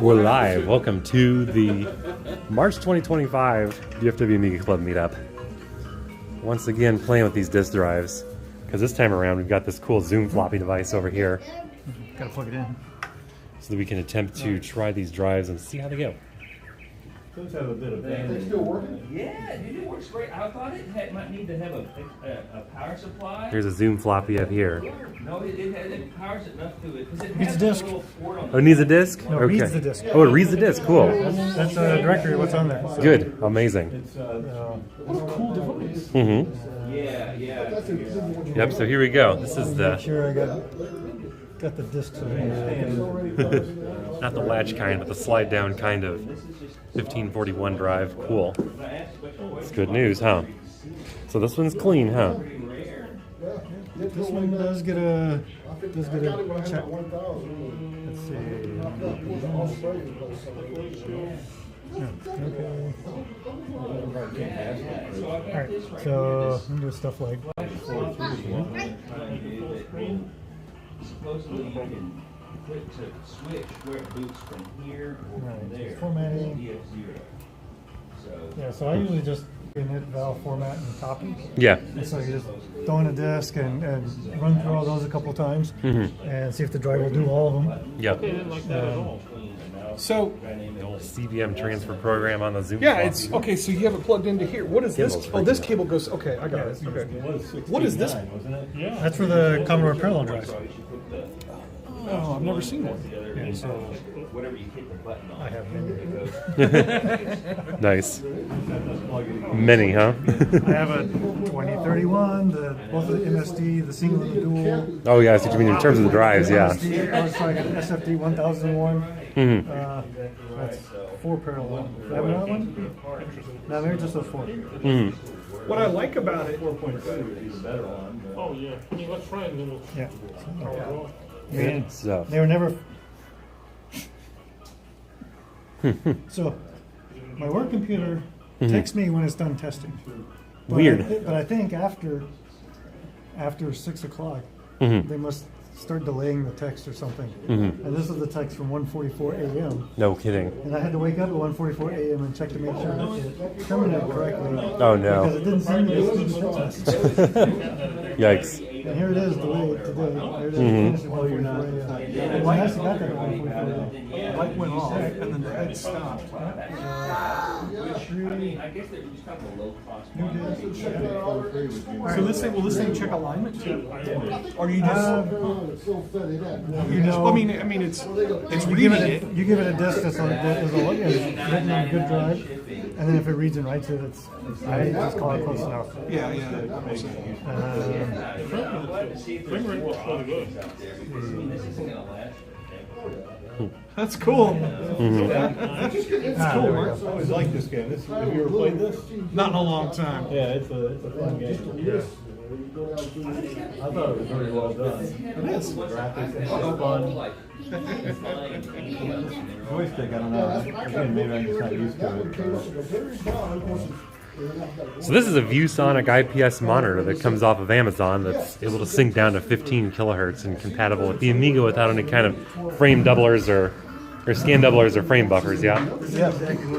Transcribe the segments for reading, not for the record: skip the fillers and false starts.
We're live. Welcome to the March 2025 DFW Amiga Club meetup. Once again, playing with these disk drives, because this time around we've got this cool ZoomFloppy device over here. Gotta plug it in. So that we can attempt to try these drives and see how they go. Those have a bit of banding. They still working? Yeah, dude, it works great. I thought it might need to have a power supply. Here's a ZoomFloppy up here. No, it powers enough to it. It Needs a has disc. little port on Oh, it needs a disc? No, it reads the disc. Oh, it reads the disc. Cool. That's a directory of what's on there. So, Good. Amazing. It's what a cool device. Mm-hmm. Yeah. Yep, so here we go. This is make sure I got the discs in there. not the latch kind, but the slide down kind of 1541 drive. Cool. It's good news, huh? So this one's clean, huh? This one does get a check. Let's see. Okay. Alright, so I'm do stuff like Supposedly you can click to switch where it boots from here or from there. formatting. DF0. Yeah, so I usually just init val format and copy. Yeah. So you just throw in a disk and run through all those a couple times and see if the drive will do all of them. Yep. So, The old CBM transfer program on the Zoom. yeah, it's okay. So you have it plugged into here. What is this? Oh, this cable goes. Okay, I got it. Okay. What is this? Wasn't it? That's for the Commodore parallel drive. Oh, I've never seen one. Yeah, so Whatever you hit the button on. I have one. Nice. Many, huh? I have a 2031, both of the MSD, the single and the dual. Oh, yeah, I see what you mean in terms of the drives, yeah. MSD, I was trying to get SFD 1001. That's 4 parallel. Do you have another one? No, maybe just those 4. What I like about it. 4.2 would be the better one. Oh yeah, I mean let's try a little. Yeah. Good stuff. They were never. So, my work computer texts me when it's done testing. But Weird. But I think after 6 o'clock, they must start delaying the text or something. And this is the text from 1:44 a.m. No kidding. And I had to wake up at 1:44 a.m. and check to make sure that it terminated correctly. Oh, no. Because it didn't send me a student text message. Yikes. And here it is delayed today. Here it is finished at 1:44 a.m. I actually got that at 1:44 a.m. The light went off, and then the head stopped. I guess they're just kind of a low cost one. So will this thing check alignment too, or you just? I mean, it's reading it. You give it a disk that's written on a good drive, and then if it reads and writes it, I just call it close enough. Yeah. Frame rate was pretty good. That's cool. It's cool, I always like this game. Have you ever played this? Not in a long time. Yeah, it's a fun game. I thought it was very well done. It is. Graphics, it's fun. Joystick, I don't know. Again, maybe I'm just not used to it. So this is a ViewSonic IPS monitor that comes off of Amazon that's able to sync down to 15 kilohertz and compatible with the Amiga without any kind of frame doublers or scan doublers or frame buffers, yeah? Yeah.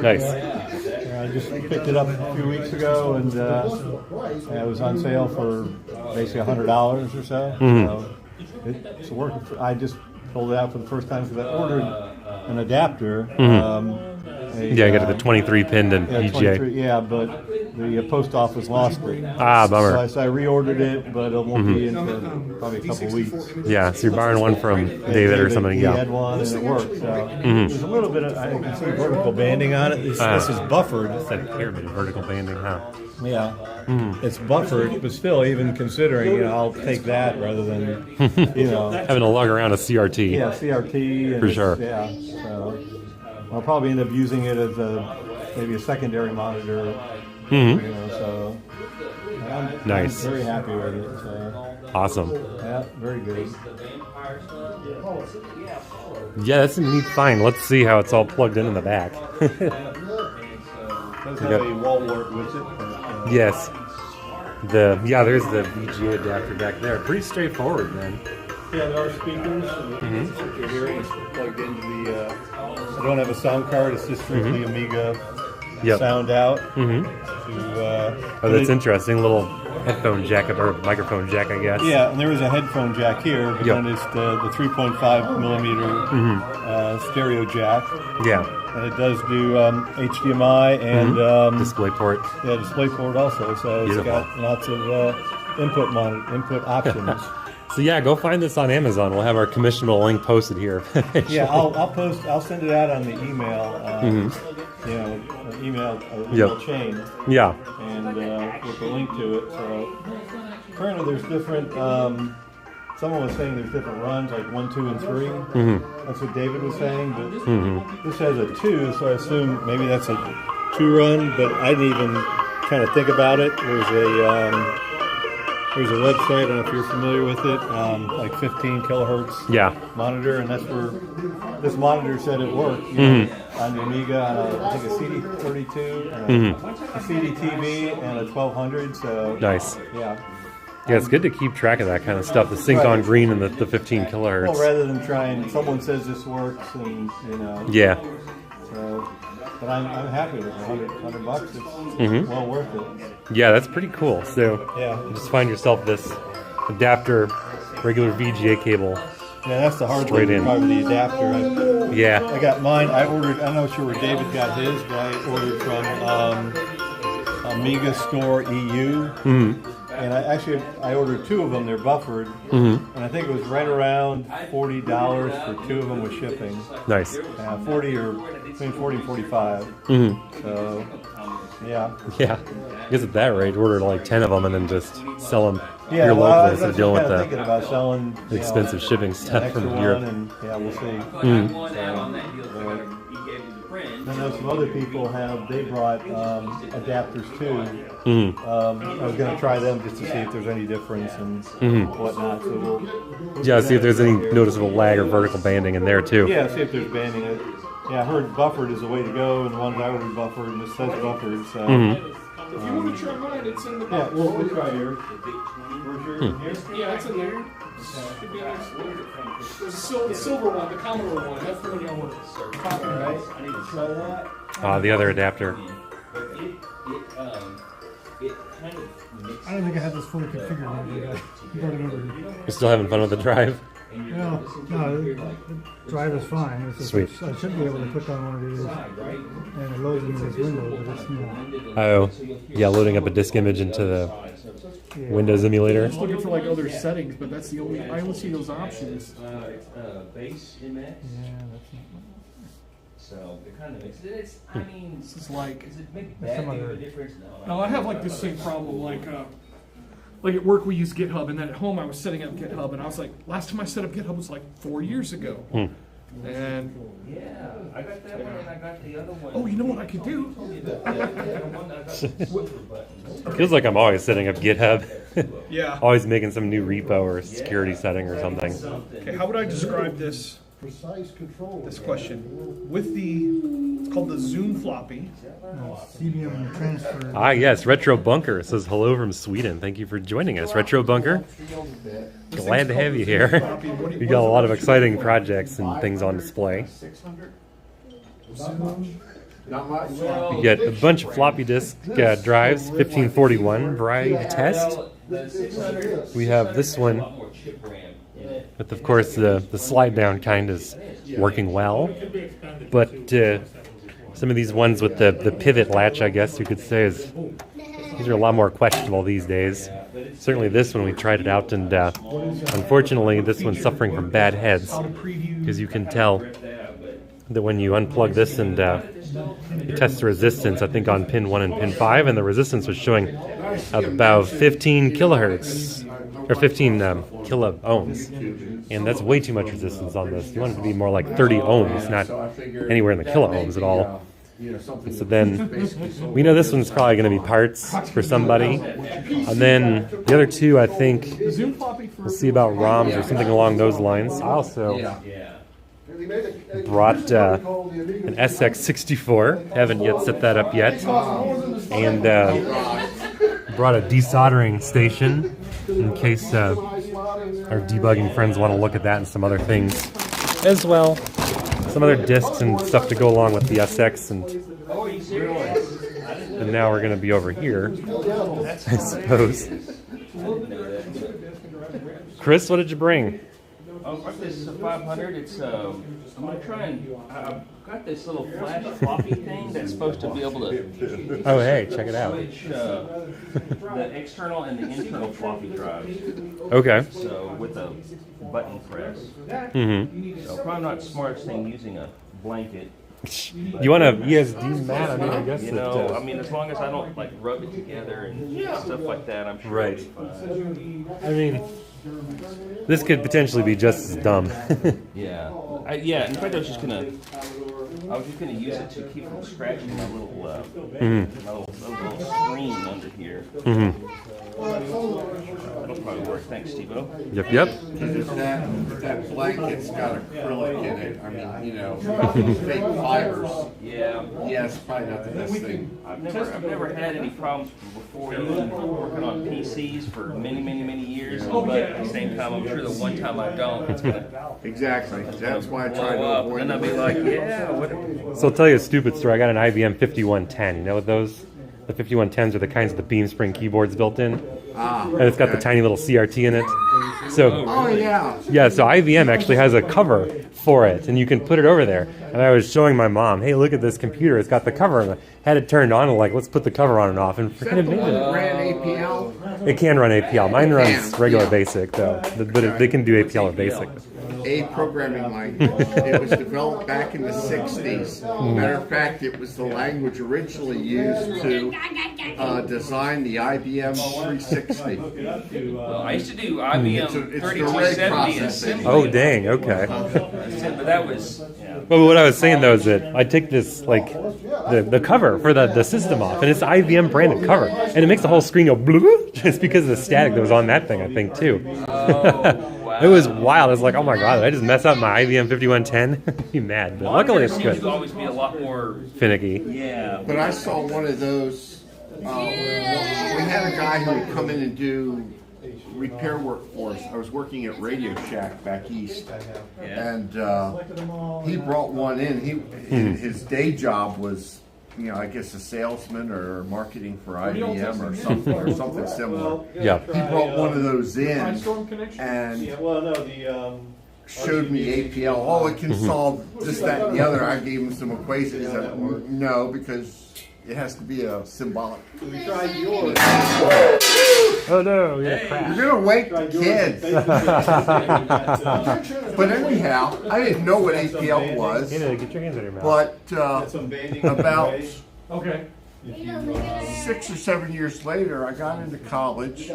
Nice. I just picked it up a few weeks ago, and it was on sale for basically $100 or so. So it's working. I just pulled it out for the first time because I ordered an adapter. Yeah, you got the 23 pin and Yeah, VGA. 23, yeah, but the post office lost it. Ah, bummer. So I reordered it, but it won't be in for probably a couple weeks. Yeah, so you're borrowing one from David or something, He yeah. had one and it worked. So there's a little bit of, I can see vertical banding on it. This is buffered. It's that pyramid vertical banding, huh? Yeah, it's buffered, but still, even considering, I'll take that rather than, Having to lug around a CRT. yeah, CRT. And For sure. Yeah, so I'll probably end up using it as maybe a secondary monitor. So I'm Nice. very happy with it. So, Awesome. yeah, very good. Yeah, that's a neat find. Let's see how it's all plugged in the back. Does have a wall wart with it. But, Yes. There's the VGA adapter back there. Pretty straightforward, man. Yeah, there are speakers. If you're hearing, it's plugged into the. I don't have a sound card. It's just strictly Amiga sound out. Oh, that's interesting. Little headphone jack or microphone jack, I guess. Yeah, and there is a headphone jack here, but then it's the 3.5 millimeter stereo jack. Yeah. And it does do HDMI and Display port. Yeah, display port also. So it's got lots of input options. So yeah, go find this on Amazon. We'll have our commissionable link posted here. Yeah, I'll send it out on the email. You know, email chain. Yeah. And with a link to it. So currently there's different. Someone was saying there's different runs, like 1, 2, and 3. That's what David was saying. But this has a 2, so I assume maybe that's a 2 run. But I didn't even kind of think about it. There's a website, I don't know if you're familiar with it, like 15 kilohertz monitor, and that's where this monitor said it worked. You know, on the Amiga, on I think a CD32, and a CD-TV, and a 1200. So nice. Yeah. Yeah, it's good to keep track of that kind of stuff. The sync on green and the 15 kilohertz. Well, rather than trying, someone says this works, and you know. Yeah. So, but I'm happy with it. $100. It's well worth it. Yeah, that's pretty cool. So you just find yourself this adapter, regular VGA cable. Yeah, that's the hard thing. Probably the adapter. I got mine. I ordered. I'm not sure where David got his, but I ordered from Amiga Store EU. And I ordered 2 of them. They're buffered, and I think it was right around $40 for 2 of them with shipping. Nice. 40 or between 40 and 45. So, yeah. Yeah. I guess at that rate, order like 10 of them and then just sell them here locally instead of dealing with thinking about selling the expensive shipping stuff from Europe. And, we'll see. I know some other people they brought adapters too. I was going to try them just to see if there's any difference and whatnot. So we'll see if there's any noticeable lag or vertical banding in there too. Yeah, see if there's banding. I heard buffered is the way to go, and the ones I ordered buffered, and it says buffered. So. If you want to try mine, it's in the Yeah, we'll try yours. Yeah, it's in there. Should be nice. The silver one, the Commodore one. That's the one y'all want. Copy, right? I need to try that. The other adapter. It kind of mixes. I don't think I had this fully configured when I brought it over here. You're still having fun with the drive? No, the drive is fine. It's just, Sweet. I should be able to click on one of these and it loads into this window, but it's not. Oh, yeah, loading up a disk image into the Windows emulator. I'm just looking for like other settings, but that's the only. I only see those options. Base MX. Yeah, that's not. So it kind of makes it. It's. I mean, This is like. is it maybe bad big of a difference? No, I have like this same problem. Like at work we use GitHub, and then at home I was setting up GitHub, and I was like, last time I set up GitHub was like 4 years ago. And yeah, I got that one, and I got the other one. oh, you know what I could do? Feels like I'm always setting up GitHub. Yeah. Always making some new repo or security setting or something. Okay, how would I describe this? This question with it's called the ZoomFloppy. CBM transfer. Ah, yes, Retro Bunker says hello from Sweden. Thank you for joining us, Retro Bunker. Glad to have you here. We got a lot of exciting projects and things on display. We got a bunch of floppy disk drives, 1541 variety to test. We have this one, with of course the slide down kind is working well, but some of these ones with the pivot latch, I guess you could say, these are a lot more questionable these days. Certainly this one, we tried it out, and unfortunately this one's suffering from bad heads, because you can tell that when you unplug this and you test the resistance, I think on pin 1 and pin 5, and the resistance was showing about 15 kilohertz, or 15 kilo ohms, and that's way too much resistance on this. You want it to be more like 30 ohms, not anywhere in the kilo ohms at all. And so then we know this one's probably going to be parts for somebody, and then the other two, I think we'll see about ROMs or something along those lines. I also brought an SX64, haven't yet set that up yet, and brought a desoldering station in case I our debugging friends want to look at that and some other things as well. Some other discs and stuff to go along with the SX, and now we're going to be over here, I suppose. Chris, what did you bring? This is a 500. It's I'm gonna try and I've got this little flash floppy thing that's supposed to be able to. Oh, hey, check it out. Switch the external and the internal floppy drives. Okay. So with a button press. Mm-hmm. So probably not the smartest thing using a blanket. You want a ESD mat? I mean, I guess You know, I mean, as long as I don't like rub it together and stuff like that, I'm sure. Right. It'll be fine. I mean, this could potentially be just as dumb. Yeah. Yeah. In fact, I was just gonna use it to keep from scratching my little my little screen under here. That'll probably work. Thanks, Steve-O. Yep. Because that blanket's got acrylic in it. I mean, you know, fake fibers. Yeah. Yeah, it's probably not the best thing. I've never had any problems before, even working on PCs for many years. But at the same time, I'm sure the one time I don't, it's gonna Exactly. That's why I try blow to up, avoid and I'll be like, yeah, what? So I'll tell you a stupid story. I got an IBM 5110. You know what those? The 5110s are the kinds of the beam spring keyboards built in. And it's got the tiny little CRT in it. So, Oh, yeah. yeah, so IBM actually has a cover for it, and you can put it over there. And I was showing my mom, hey, look at this computer. It's got the cover. And I had it turned on, and like, let's put the cover on and off. And freaking amazing. Ran APL. It can run APL. Mine runs regular basic, though. But they can do APL or basic. A programming language. It was developed back in the 60s. Matter of fact, it was the language originally used to design the IBM 360. I used to do IBM It's the rig 3270 processing. assembly. Oh, dang, okay. But that was, yeah. But what I was saying, though, is that I take this, like, the cover for the system off, and it's IBM branded cover, and it makes the whole screen go bloop, just because of the static that was on that thing, I think, too. Oh, wow. It was wild. I was like, oh my god, did I just mess up my IBM 5110? I'd be mad, but luckily it's Monitors good. seem to always be a lot more, Finicky. yeah. But I saw one of those. We had a guy who would come in and do repair work for us. I was working at Radio Shack back east, and he brought one in. His day job was, you know, I guess a salesman or marketing for IBM or something similar. Yeah. He brought one of those in and showed me APL. Oh, it can solve this, that, and the other. I gave him some equations. No, because it has to be a symbolic. We tried yours. Oh no, yeah, crap. You're gonna wake the kids. But anyhow, I didn't know what APL was. Get your hands out of your mouth. But about Okay. 6 or 7 years later, I got into college,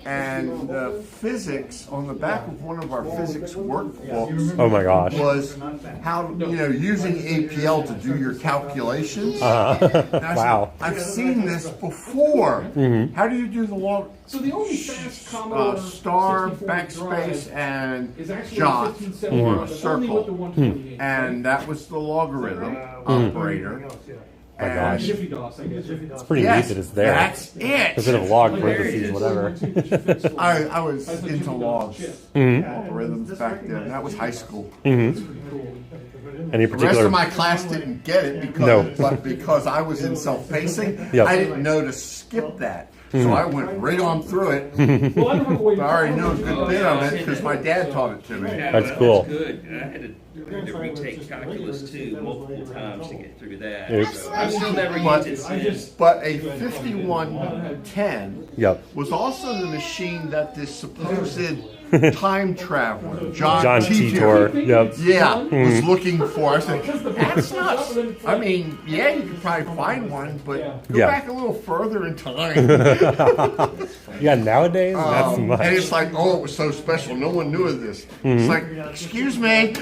and physics on the back of one of our physics workbooks Oh my gosh. was how, you know, using APL to do your calculations. And I Wow. said, I've seen this before. How do you do the log? So the only fast Commodore Star, 64 backspace, drive and is actually jot, 1570, or a but only with the circle. 128. And that was the logarithm operator. My gosh. Jiffy DOS, I guess. Jiffy DOS. It's pretty neat that it's there. That's it. Instead of log parentheses, whatever. I was into logs, algorithms back then. That was high school. Any The rest particular? of my class didn't get it because, No. but because I was in self-pacing, Yep. I didn't know to skip that. So I went right on through it. Well, I don't have a way But I already knew a good bit of it because my dad taught it to me. That's cool. Good. I had to retake calculus too multiple times to get through that. Oops. So I've still never But, used it since. but a 5110 Yep. was also the machine that this supposed time traveler, John John Titor, Titor. Yep. yeah, was looking for. I said, that's not. I mean, yeah, you could probably find one, but go Yeah. back a little further in time. Yeah, nowadays, not so much. And it's like, oh, it was so special. No one knew of this. It's like, excuse me.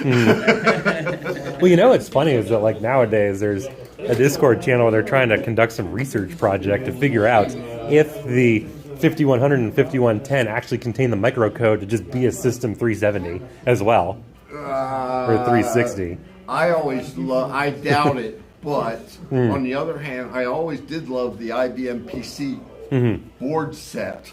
Well, you know what's funny is that like nowadays there's a Discord channel where they're trying to conduct some research project to figure out if the 5100 and 5110 actually contain the microcode to just be a System 370 as well, or 360. I I doubt it, but on the other hand, I always did love the IBM PC board set.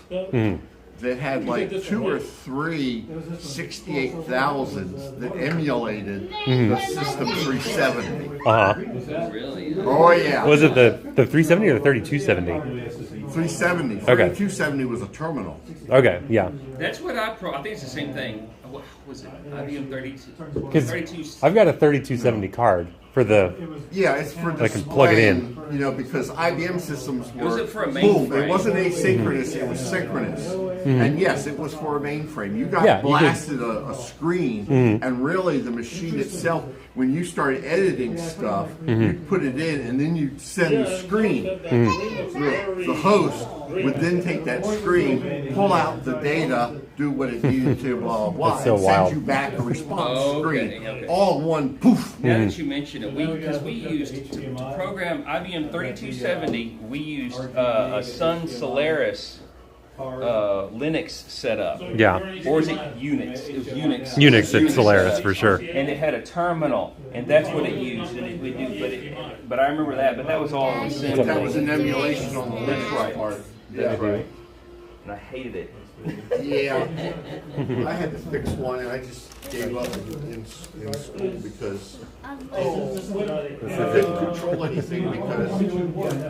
that had like 2 or 3 68,000s that emulated the System 370. Really? Oh yeah. Was it the 370 or the 3270? 370. Okay. 3270 was a terminal. Okay, yeah. That's what I think it's the same thing. What was it? IBM 32. Because 32. I've got a 3270 card for the. Yeah, it's for I can plug it in. displaying, you know, because IBM systems were Was it for a boom. mainframe? It wasn't asynchronous; it was synchronous. And yes, it was for a mainframe. You got Yeah, you could- blasted a screen, and really the machine itself. When you started editing stuff, you'd put it in, and then you'd send the screen. The host would then take that screen, pull out the data, do what it needed to, blah blah blah, That's so and wild. send you back a response Okay, screen, okay. all in one poof. Now that you mention it, because we used to program IBM 3270, we used a Sun Solaris Linux setup. Yeah. Or is it Unix? It was Unix. Unix at Solaris for sure. And it had a terminal, and that's what it used. And it would do, but I remember that. But that was all assembly. That was an emulation on the Linux part. That's right. And I hated it. Yeah, I had to fix one, and I just gave up in school because I didn't control anything because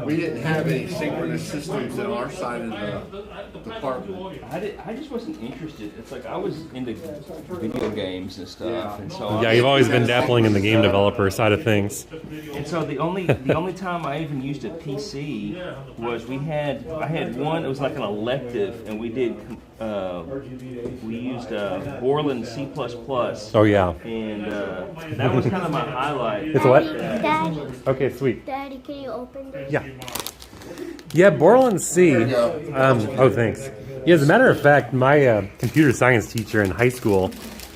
we didn't have any synchronous systems in our side of the department. I just wasn't interested. It's like I was into video games and stuff, and so Yeah, you've always been dappling in the game developer side of things. And so the only time I even used a PC was I had one. It was like an elective, and we used Borland C++. Oh yeah. And that was kind of my highlight. It's what? Daddy, Okay, sweet. Daddy, can you open this? Yeah. Yeah, Borland C. Oh, thanks. Yeah, as a matter of fact, my computer science teacher in high school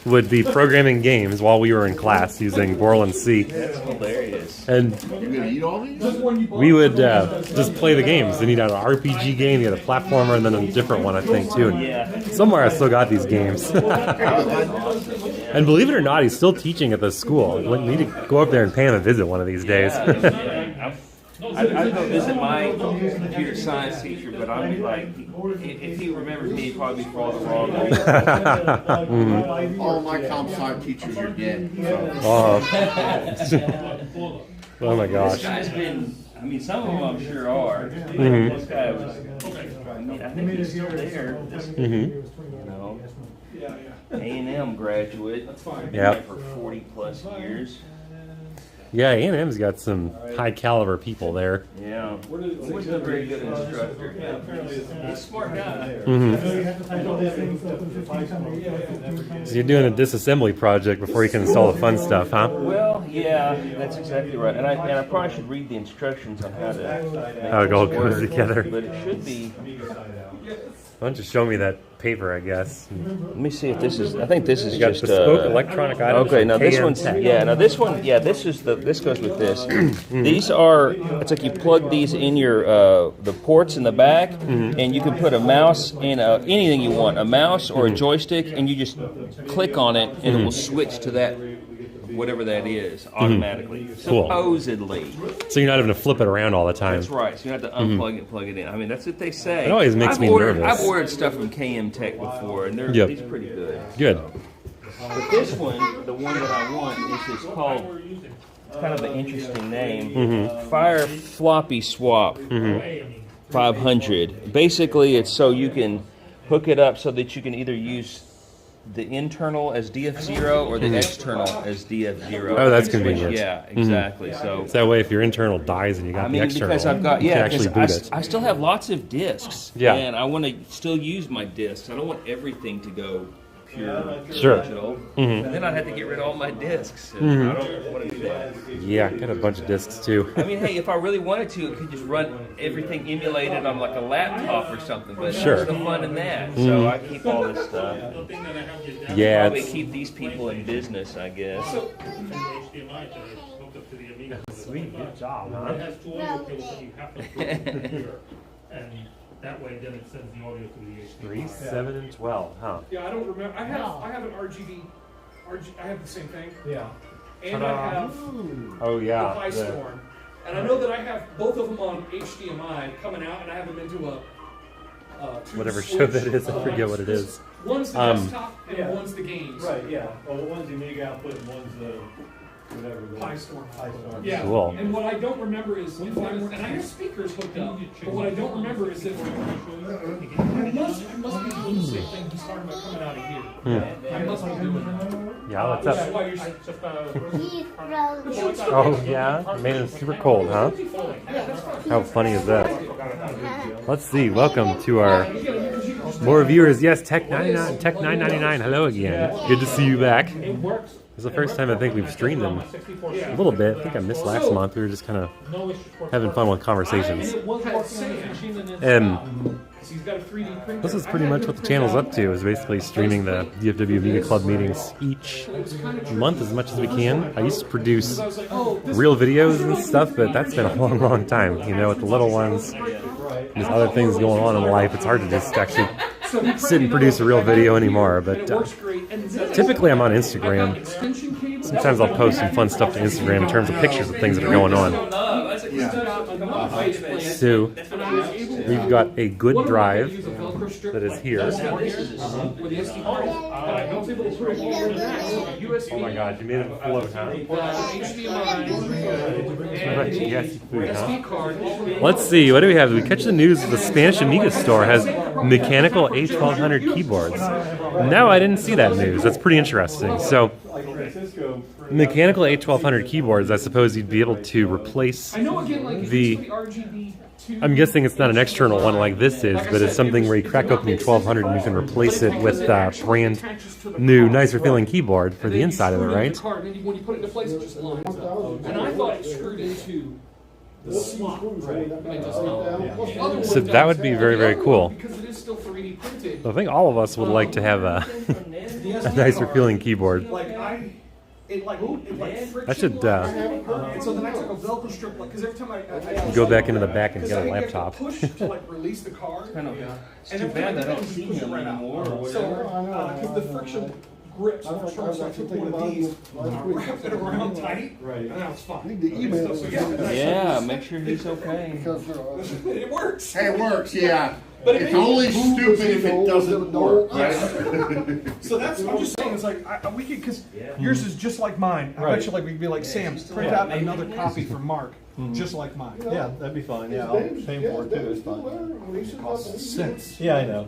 would be programming games while we were in class using Borland C. That's hilarious. And You gonna eat all these? we would just play the games. Then he'd have an RPG game, he had a platformer, and then a different one, I think, too. And Yeah. somewhere I still got these games. And believe it or not, he's still teaching at this school. We need to go up there and pay him a visit one of these days. I'd go visit my computer science teacher, but I'd be like, if he remembers me, he'd probably be for all the wrong reasons. All my comp sci teachers are dead. Oh my This gosh. guy's been, I mean, some of them I'm sure are. This guy was, I mean, I think he's still there. You know, A&M graduate. Yep. For 40 plus years. Yeah, A&M's got some high caliber people there. Yeah. He wasn't a very good instructor. He's a smart guy. So you're doing a disassembly project before you can install the fun stuff, huh? Well, yeah, that's exactly right. And I probably should read the instructions on how to make How it all this goes work, together. But it should be. Why don't you show me that paper, I guess. Let me see if this is. I think this is You got just. bespoke electronic items. Okay, from now this one's. KMTech. Yeah, now this one. Yeah, this is the. This goes with this. These are. It's like you plug these in your the ports in the back, and you can put a mouse and anything you want, a mouse or a joystick, and you just click on it, and it will switch to that. Whatever that is, automatically. Cool. Supposedly. So you're not having to flip it around all the time. That's right. So you have to unplug it, plug it in. I mean, that's what they say. It always makes me nervous. I've ordered stuff from KMTech before, and they're Yep. these pretty good. Good. But this one, the one that I want, is called. It's kind of an interesting name. FireFloppySwap 500. Basically, it's so you can hook it up so that you can either use the internal as DF0 or the external as DF0. Oh, that's You can switch- convenient. Yeah, exactly. So. So that way, if your internal dies and you got I the mean, external, because I've got you can yeah, actually because boot it. I still have lots of discs. Yeah. And I want to still use my discs. I don't want everything to go pure Sure. digital. And then I'd have to get rid of all my discs. And I don't want to do that. Yeah, I got a bunch of discs too. I mean, hey, if I really wanted to, it could just run everything emulated on like a laptop or something. But Sure. there's no fun in that. So I keep all this stuff. Yeah, Probably it's keep these people in business, I guess. HDMI to hook up to the Amiga. sweet. Good job, huh? It has two audio cables that you have to put in the computer. And that way then it sends the audio to the HDMI. 3, 7, and 12, huh? Yeah, I don't remember. I have an RGB. I have the same thing. Yeah. And I have Oh the yeah. High Storm. And I know that I have both of them on HDMI coming out, and I have them into a whatever show that is. I forget what it is. One's the desktop and one's the games. Right, yeah. Well, one's the Amiga output and one's the whatever. Pi Storm. Yeah. Cool. And what I don't remember is if I and I have speakers hooked up, but what I don't remember is if I must be doing the same thing he's talking about coming out of here. I must be doing that. Yeah, what's up? That's why you're Oh, yeah? Made it super cold, huh? How funny is that? Let's see. Welcome to our more viewers. Yes, Tech999. Tech999. Hello again. Good to see you back. It's the first time I think we've streamed them a little bit. I think I missed last month. We were just kind of having fun with conversations. This is pretty much what the channel's up to, is basically streaming the DFW Amiga Club meetings each month as much as we can. I used to produce real videos and stuff, but that's been a long, long time. You know, with the little ones, there's other things going on in life. It's hard to just actually sit and produce a real video anymore, but typically I'm on Instagram. Sometimes I'll post some fun stuff to Instagram in terms of pictures of things that are going on. So we've got a good drive that is here. Oh my god, you made it float, huh? Let's see, what do we have? We catch the news that the Spanish Amiga store has mechanical A1200 keyboards. No, I didn't see that news. That's pretty interesting. So, mechanical A1200 keyboards, I suppose you'd be able to replace the... I'm guessing it's not an external one like this is, but it's something where you crack open your 1200 and you can replace it with a brand new, nicer feeling keyboard for the inside of it, right? When you put it into place, it just lines up. And I thought it screwed into the slot, right? So that would be very, very cool. Because it is still 3D printed. I think all of us would like to have a nicer feeling keyboard. I should so then I took a Velcro strip, because every time I go back into the back and get a laptop. Push to release the car. It's too bad that I don't see him anymore. So because the friction grips, so I took one of these, and I wrapped it around tight, and that was fine. Yeah, make sure he's okay. It works. Hey, it works, yeah. But it's only stupid if it doesn't work, right? So that's what I'm just saying. It's like we could, because yours is just like mine. I bet you we could be like, Sam, print out another copy for Mark, just like mine. Yeah, that'd be fine. Yeah, I'll pay for it too. It's fine. Costs cents. Yeah, I know.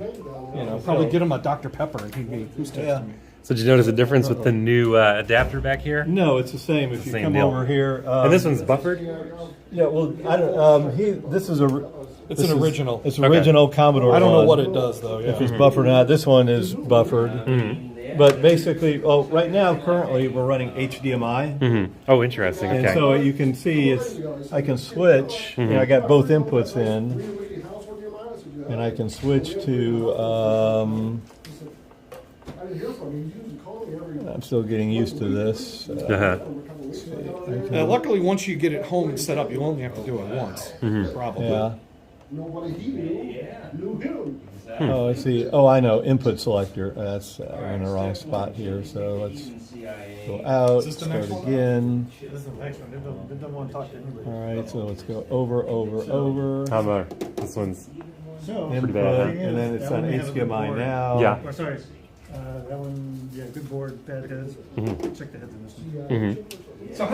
You know, Probably get him a Dr. Pepper, and he'd be yeah. So did you notice a difference with the new adapter back here? No, it's the same. If you same come deal. over here, And this one's buffered? yeah. Well, I don't. This is a. It's an original. It's original Commodore. I don't know one. what it does though. Yeah. If it's buffered or not. This one is buffered. But basically, right now, currently, we're running HDMI. Oh, interesting. And Okay. so you can see I can switch. You know, I got both inputs in, and I can switch to. I'm still getting used to this. Luckily, once you get it home and set up, you only have to do it once. Probably. Yeah. Oh, I see. Oh, I know. Input selector. That's I'm in the wrong spot here. So let's go out. Start again. This is the next one. They don't want to talk to anybody. All right. So let's go over. How about this one's So, pretty bad, huh? And then it's on HDMI now. Yeah. Oh, sorry. That one, yeah, good board, bad heads. Check the heads in this one. So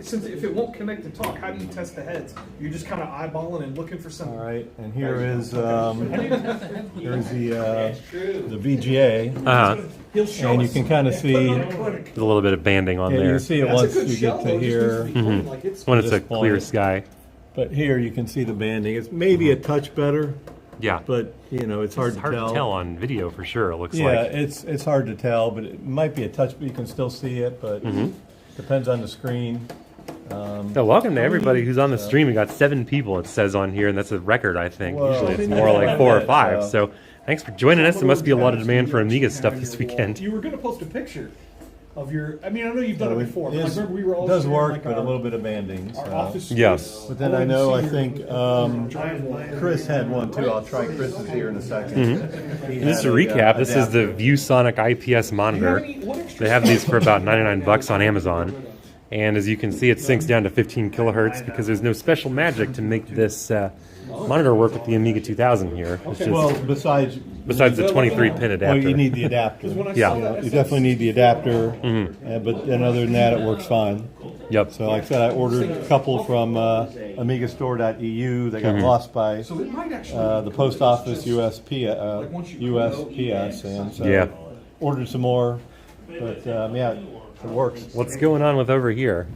since if it won't connect to talk, how do you test the heads? You're just kind of eyeballing and looking for something. All right. And here is here's the VGA, He'll show and you us. can kind of see. There's a little bit of banding on Yeah, there. you see it That's a once good you shell, get though. to It just here. needs to be pointed like it's- When it's a this clear point. sky. But here you can see the banding. It's maybe a touch better, Yeah. but you know it's hard It's hard to to tell on video for sure, it looks Yeah, like. it's hard to tell, but it might be a touch. But you can still see it, but depends on the screen. So welcome to everybody who's on the stream. We got 7 people, it says on here, and that's a record, I think. Well, Usually it's more like 4 or 5. so- So thanks for joining us. There must be a lot of demand for Amiga stuff this weekend. You were going to post a picture of your. I mean, I know you've done it before, but I It remember we were all does sharing, work, like, but a our- little bit of banding. Our So. office. Yes. space. But then I know I think Chris had one too. I'll try Chris's here in a second. He And just to had a, recap, this is the adapter. ViewSonic IPS monitor. They have these for about $99 on Amazon. And as you can see, it sinks down to 15 kilohertz because there's no special magic to make this monitor work with the Amiga 2000 here. It's just, Well, besides besides the 23-pin adapter. well, you need the adapter. Yeah. You definitely need the adapter. Mm-hmm. But then other than that, it works fine. Yep. So like I said, I ordered a couple from amigastore.eu. They got Mm-hmm. lost by the post office USPS, and so Yeah. ordered some more. But yeah, it works. What's going on with over here?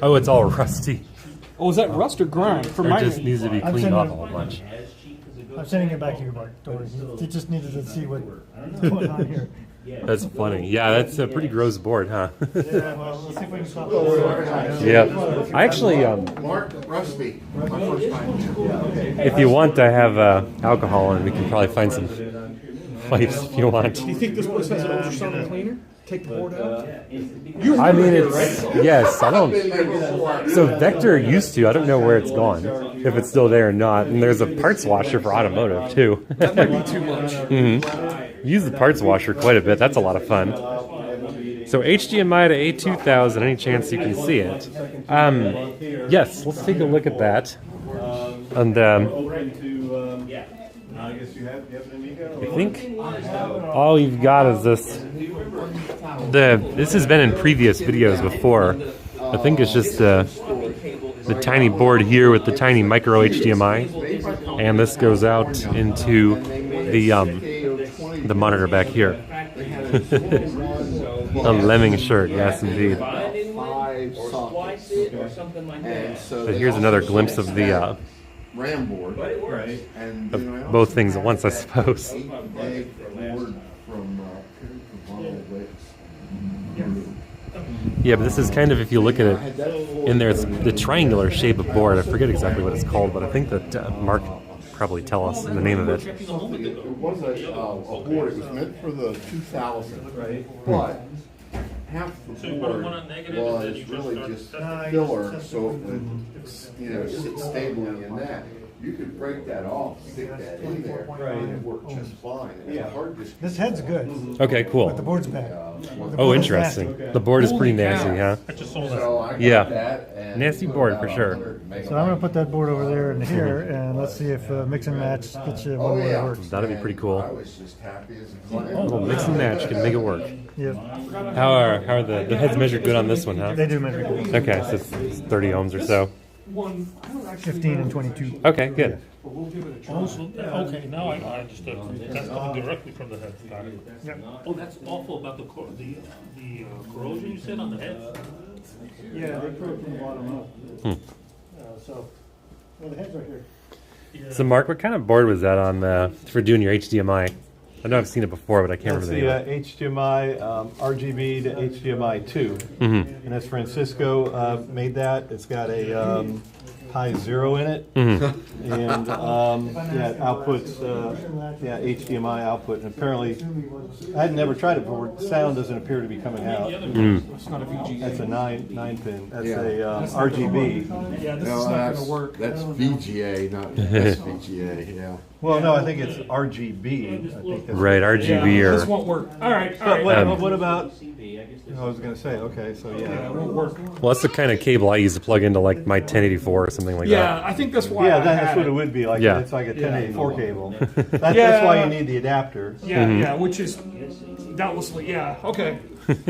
Oh, it's all rusty. Oh, is that rust or grime? For It my just needs to be I'm cleaned sending off it- a whole bunch. I'm sending it back to you, Mark. Don't worry. He just needed to see what's going on here. That's funny. Yeah, that's a pretty gross board, huh? Yeah, well, let's see if we can stop this. Yeah. I actually, Mark, Rusty, my first time here. if you want, I have alcohol, and we can probably find some pipes if you want. Do you think this place has an ultrasonic cleaner? Take the board out? I mean, it's yes. I don't. So Vector used to. I don't know where it's gone. If it's still there or not. And there's a parts washer for automotive too. That might be too much. Use the parts washer quite a bit. That's a lot of fun. So HDMI to A2000. Any chance you can see it? Yes. Let's take a look at that. And I guess you have an Amiga. I think all you've got is this. This has been in previous videos before. I think it's just the tiny board here with the tiny micro HDMI, and this goes out into the monitor back here. A lemming shirt, yes indeed. But here's another glimpse of the RAM board. And of both things at once, I suppose. board from Yeah, but this is kind of, if you look at it in there, it's the triangular shape of board. I forget exactly what it's called, but I think that Mark will probably tell us the name of it. It was a board. It was meant for the 2000, but half the board was really just filler, so it would, sit stably in that. You could break that off, stick that in there, and it worked just fine. It's a hard disk. This head's good, Okay, but the cool. board's bad. Oh, interesting. The board is pretty nasty, huh? I just saw that. So I got Yeah. that and Nasty put board about for sure. 100 So I'm going to put that board over there and here, and let's see if mix and match gets you one way it works. That'd be pretty cool. I was just happy as a A clam. little mix and match can make it work. Yep, How are the heads measured good on this one, huh? they do measure good. Okay, so it's 30 ohms or so. 15 and 22. Okay, good. Oh, so, okay, now I understood. That's coming directly from the head. Got it. Oh, that's awful about the corrosion you said on the head. Yeah, they put it from the bottom up. So, well, the head's right here. So Mark, what kind of board was that on for doing your HDMI? I know I've seen it before, but I can't That's remember the the name. HDMI RGB to HDMI 2, and that's Francisco made that. It's got a high 0 in it, and it outputs HDMI output. And apparently, I had never tried it before. Sound doesn't appear to be coming out. It's not a VGA. That's a 9 pin. That's Yeah. a RGB. Yeah, this No, is not going to work. that's VGA, not SVGA, yeah. Well, no, I think it's RGB. I think that's Right, RGB This or won't work. All right, all But right. what about? I was going to say, okay, so yeah. It won't work. well, that's the kind of cable I use to plug into like my 1084 or something like Yeah, I think that's why. Yeah, I that's had what it would be like. Yeah. It's like a 1084 cable. That's Yeah. why you need the adapter. Yeah, yeah, which is doubtlessly, yeah. Okay.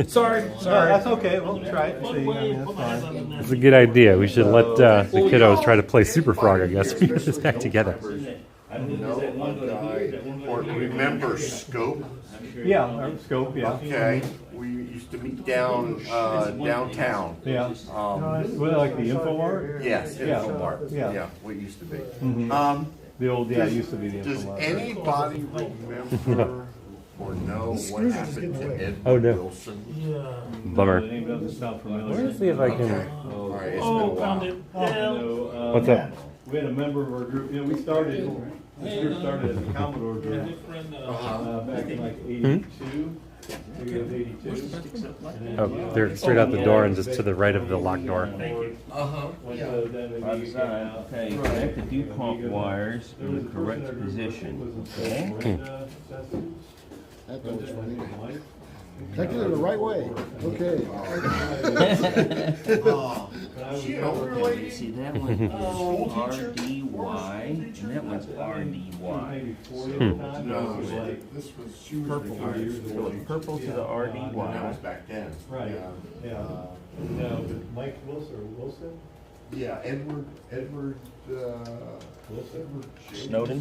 Sorry. That's okay. We'll try it. See, I mean, that's fine. that. It's a good idea. We should let the kiddos try to play Super Frog, I guess, when we get this back together. Or remember Scope? Yeah, or scope. Yeah. Okay, we used to meet downtown. Yeah. Well, like the InfoMart. Yes, Yeah. Infomart. Yeah. Yeah, what used to be. The old. Yeah, it used to be the Does InfoMart. anybody remember or know what happened to Ed Oh, no. Wilson? Bummer. The name doesn't sound familiar. Let's see if I Okay, can. all right, it's been a Oh, found while. it. What's up? We had a member of our group. We started. This group started as a Commodore group back in like '82. I think it was '82. Oh, they're straight out the door and just to the right of the locked door. Then we By design, okay, connect the DuPont wires in the correct position, okay? Connected it the right way. Okay. See, that one is RDY, and that one's RDY. This was purple. Purple to the That was RDY. back then. Right. Yeah. Mike Wilson? Yeah, Edward Snowden.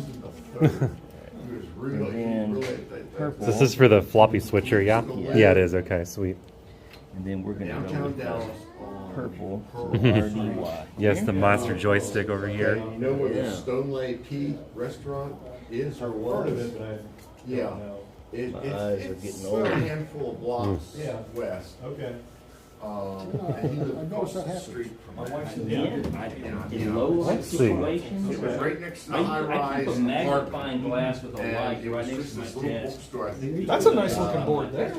He was really, And really. purple. This is for the floppy switcher, yeah? Yeah, it is. Okay, sweet. And then we're gonna go Downtown with Dallas. purple to the RDY. Yes, the monster joystick over here. You know where Yeah. the Stonelay P restaurant is or was? Yeah. It's eyes are getting old. a handful of blocks west. Okay. And he lived across the street from In low light see. situations, It was right next to the I high-rise keep a magnifying apartment. glass with a And light it right was next just to my this little desk. bookstore. I think That's a nice looking board there.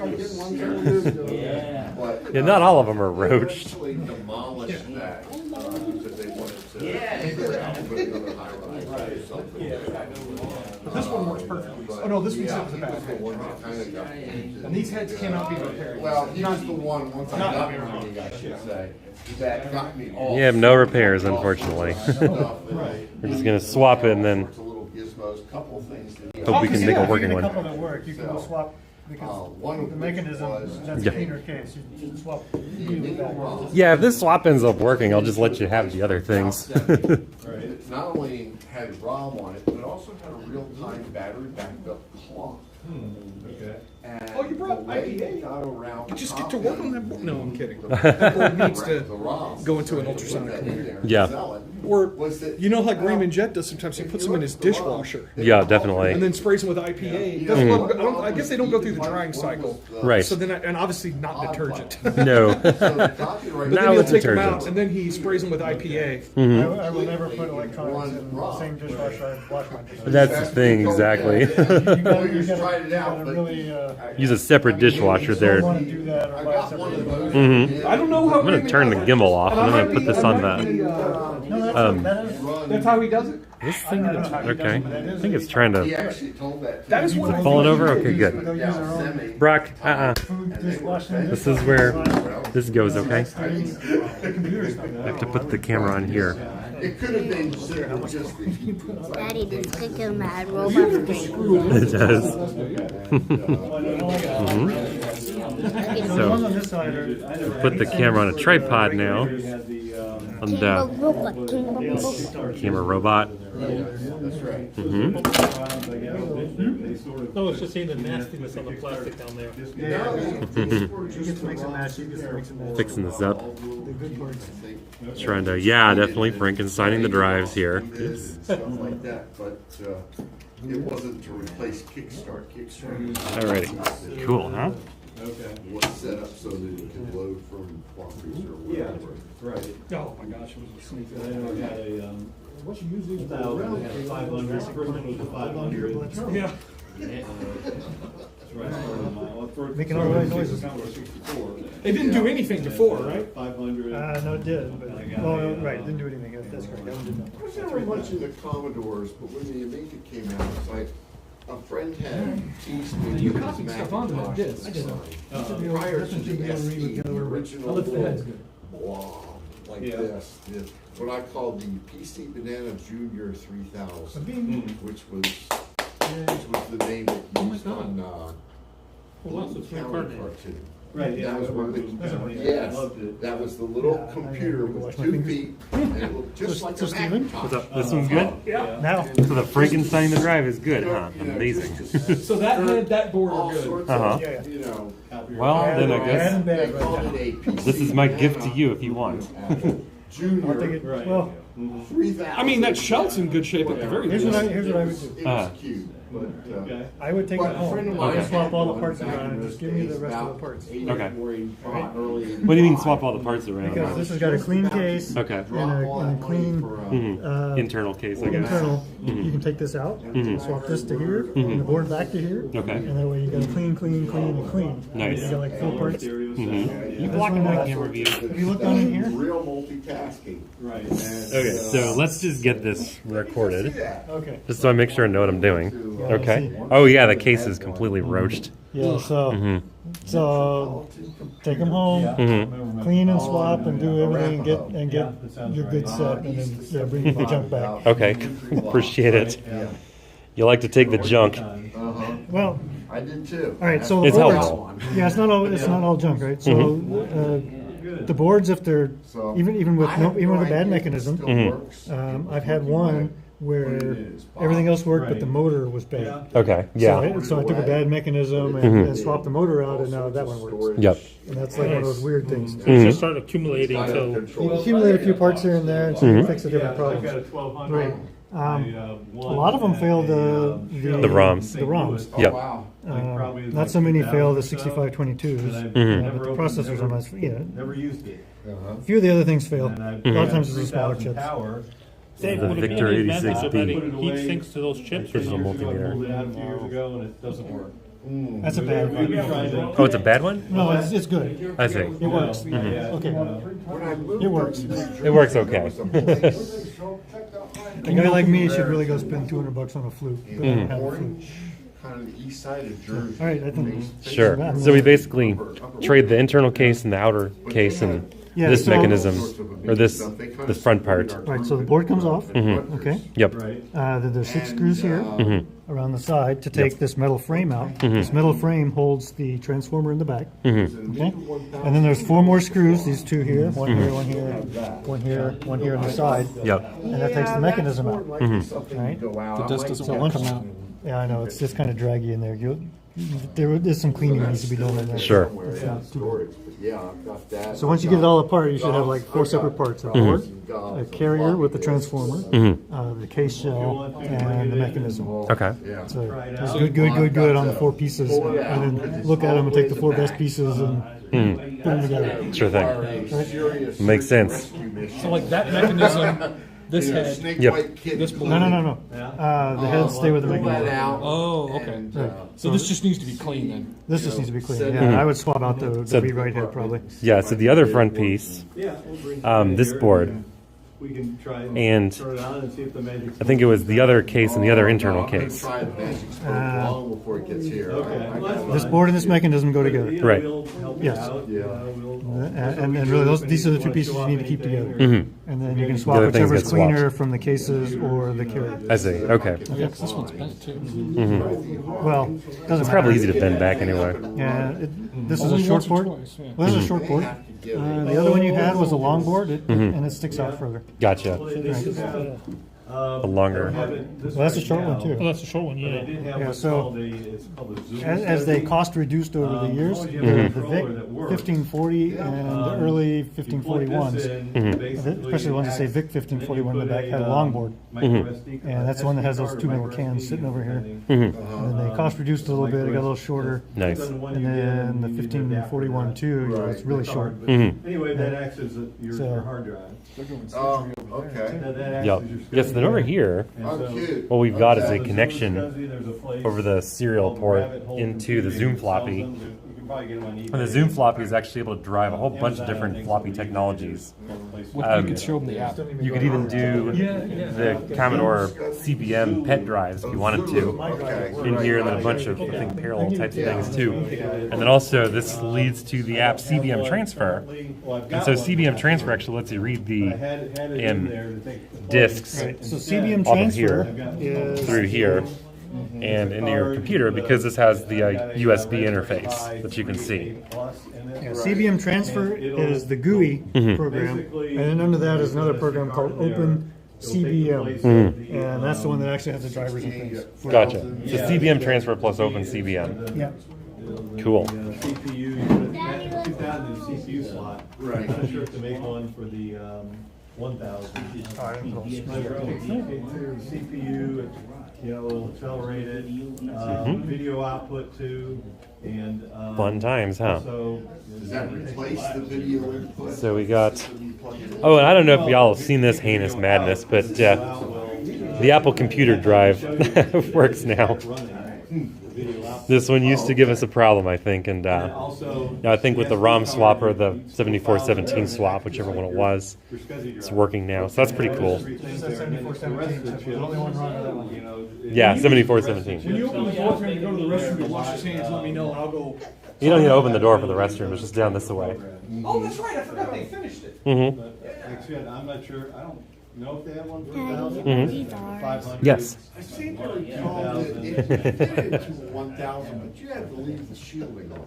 Yeah. But, Yeah, not all of them are roached. eventually demolished that because they wanted to Yeah. put another high-rise or something. But this one works perfectly. Oh no, this one Yeah, was a he bad was the head. one that kind of got painted. And these heads cannot be repaired. Well, he was the one, once I Not got very running, I should say, that got me off. You have no repairs, unfortunately. We're just gonna swap it and then Little gizmos, couple things that hope we can make a If working you get a one. couple that work, you can go swap, because one of the which mechanism, was- that's Yeah. a feeder case, you can swap. either back. Yeah, if this swap ends up working, I'll just let you have the other things. It not only had ROM on it, but it also had a real-time battery backup clock. Okay. And Oh, you brought the way IPA? they got around You just get to work on that board. No, I'm kidding. the- That board needs the to ROM, go into an put ultrasonic that in cleaner. there and Yeah. sell it, Or, was that- you know, like Raymond Jet does sometimes, he puts them in his dishwasher Yeah, definitely. and then sprays them with IPA. Doesn't let 'em go- I guess they don't go through the drying cycle. Right. So then, and obviously not detergent. No. So the copyright- But Now then he'll it's take them detergent. out and then he sprays them with IPA. I will never put electronics in the same dishwasher I wash my dishes. That's the thing, exactly. You gotta, Well, you you gotta, tried it you out, gotta but- really, Use a separate dishwasher don't there. wanna do that or I buy got one of separate. those. I don't know how I'm gonna turn the gimbal off and I'm gonna put this on the. No, that is, That's how he does it. This thing, okay. I think it's trying He to. actually told that. That is Is what it I falling think. over? Okay, they'll good. use their own Brock, food dishwashing. This is where this goes, okay? The computer stuff. I have to put the camera on here. It could have been just Daddy, this cookie mad robot thing. It does. The ones on this side are, Put the camera on a tripod now. And Robot, robot. camera robot. No, it's just seeing the nastiness on the plastic down there. she gets to mix and match, she gets to mix and match. Fixing this up. The good parts. Trying to, yeah, definitely Frankensteining the drives here. Oops. stuff like that, but it wasn't to replace Kickstart. Kickstart Alrighty. Cool, huh? was set up so that it could load from floppies or whatever. Right. Oh my gosh, it was a sneak. I know I had a, what's usually 500, first one was the 500. Yeah. That's right. Making all the noises. Commodore 64. It didn't do anything before, right? 500. No, it did, but, well, right, it didn't do anything, that's correct, that one did not. I was never much into Commodores, but when the Amiga came out, it's like a friend had teased me. You with copied his stuff onto that Macintosh disc. I did. design. Prior to the SE, the original blob like this, what I called the PC Banana Junior 3000, which was the name that used on Well, that's a County three card name. Cartoon. Right, yeah. That was one of the, I yes, loved it. that was the little computer with 2 feet, and it looked just like a Steven? Macintosh. What's up? This one's good? Now, So the Frankenstein the drive is good, huh? Amazing. So that had that board All are good. sorts Uh-huh. of, you know. Well, then I bad guess and bad They right called now. it a PC this is my gift to Banana you if you want. I'll take Junior it, Right. well, 3000. I mean, that shelf's in good shape at the very here's least. what I would do. It Uh-huh. was cute, but, Okay. I would take but it a home, friend of I mine would swap had all the one parts back around in and those just give me the days, rest of the about parts. 80 Okay. or 85, early What do you mean 85. swap all the parts around? Because this has got a clean case. Okay. And a clean, Internal case, I guess. internal, you can take this out, swap this to here, and the board back to here. Okay. And that way you got a clean, clean, clean, and clean. Nice. You got like full parts. You blocking my camera view. Have you looked on in here? Real multitasking. Right. And Oh Okay, so let's just get this recorded, Okay. just so I make sure I know what I'm doing. Okay. Oh yeah, the case is completely roached. Yeah, so take them home, clean and swap, and do everything, and get your good set, and then bring the junk back. Okay, appreciate it. You like to take the junk. Well, I did too. all right. So It's the boards, helpful. yeah, it's not all junk, right? So the boards, if they're even with a bad mechanism, I've had one where everything else worked, but the motor was bad. Okay, yeah. So I took a bad mechanism and swapped the motor out, and now that one works. Yep. And that's like one of those weird things. Just start accumulating until. You accumulate a few parts here and there, and so you fix the different problems. Right. A lot of them fail the ROMs. The ROMs. Yep. Not so many fail the 6522s. But the processors are nice. Never used it. A few of the other things fail. A lot of times it's the smaller chips. Dave, The would it be Victor any advantage of 86B. adding heat sinks to those chips? Or Digital no? multimeter. Pulled it out a few years ago and it doesn't work. That's a bad one. Oh, it's a bad one? No, it's good. I see. It works. Okay. It works. It works okay. A guy like me should really go spend $200 on a flute. But I don't have a flute. Kind of the east side of Jersey. All right, I think. Sure. So we basically trade the internal case and the outer case and Yeah, this so- mechanism, or this front part. All right, so the board comes off. Okay. Yep. Then there's 6 screws here around the side to take this metal frame out. This metal frame holds the transformer in the back. Okay. And then there's 4 more screws. These 2 here, one here, one here, one here, one here on the side. Yep. And that takes the mechanism out. Right. The dust doesn't So want once, to come out. yeah, I know it's just kind of draggy in there. There is some cleaning that needs to be done in there. Sure. It's not too bad. Yeah, I've got that. So once you get it all apart, you should have like 4 separate parts: a board, a carrier with the transformer, the case shell, and the mechanism. Okay. So just good on the 4 pieces, and then look at them and take the 4 best pieces and put them together. Sure thing. Makes sense. So like that mechanism, this head. Yep. This No. The heads stay with the mechanism. Oh, okay. So this just needs to be clean then. This just needs to be cleaned. Yeah, I would swap out the rewrite head probably. Yeah, so the other front piece, this board, We can try and turn it on and see if the magic. I think it was the other case and the other internal case. Try the magic spoke long before it gets here. This board and this mechanism go together. Right. Yes. And really, these are the 2 pieces you need to keep together. And then you can swap The other things whichever's get swapped. cleaner from the cases or the carrier. I see. Okay. Yeah, 'cause this one's bent too. Well, doesn't It's probably matter. easy to bend back anyway. Yeah, this is a Only short once or board. twice, yeah. Well, this is a short board. The other one you had was a long board, and it sticks out further. Gotcha. A longer. Well, that's a short one Oh, too. that's a short one, yeah. Yeah, so as they cost reduced over the years, the VIC 1540 and the early 1541s, especially the ones that say VIC 1541 in the back, had a long board. And that's the one that has those 2 metal cans sitting over here. And then they cost reduced a little bit, it got a little shorter. Nice. And then the 1541 too, it's really short. Anyway, that acts as your So- hard drive. Oh, okay. That acts Yep. as your Yes, then over here, Oh, cute. what we've got is a connection over the serial port into the ZoomFloppy. And the ZoomFloppy is actually able to drive a whole bunch of different floppy technologies. You could show them the app. You could even do the Commodore CBM pet drives if you wanted to in here, and then a bunch of, I think, parallel types of things too. And then also this leads to the app CBM Transfer. And so CBM Transfer actually lets you read the disks So CBM off of here transfer is through here and into your computer, because this has the USB interface that you can see. CBM transfer is the GUI program, and then under that is another program called OpenCBM, and that's the one that actually has the drivers and things. Gotcha. So CBM Transfer plus OpenCBM. Yeah. Cool. CPU, you put that 2000 CPU slot. Right. I'm not sure if to make one for the 1000. CPU, accelerated, video output too, and Fun times, huh? so Does that replace the video input? So we got. Oh, and I don't know if y'all have seen this heinous madness, but the Apple Computer Drive works now. This one used to give us a problem, I think, and I think with the ROM swap or the 7417 swap, whichever one it was, it's working now. So that's pretty cool. Yeah, 7417. When you open the door for him to go to the restroom to wash his hands, let me know. I'll go. You don't need to open the door for the restroom. It's just down this way. Oh, that's right. I forgot they finished it. Mm-hmm. I'm not sure. I don't know if they have one for Daddy, these are. 500. Yes. I seem to recall that it fitted to 1,000, but you had to leave the shielding off.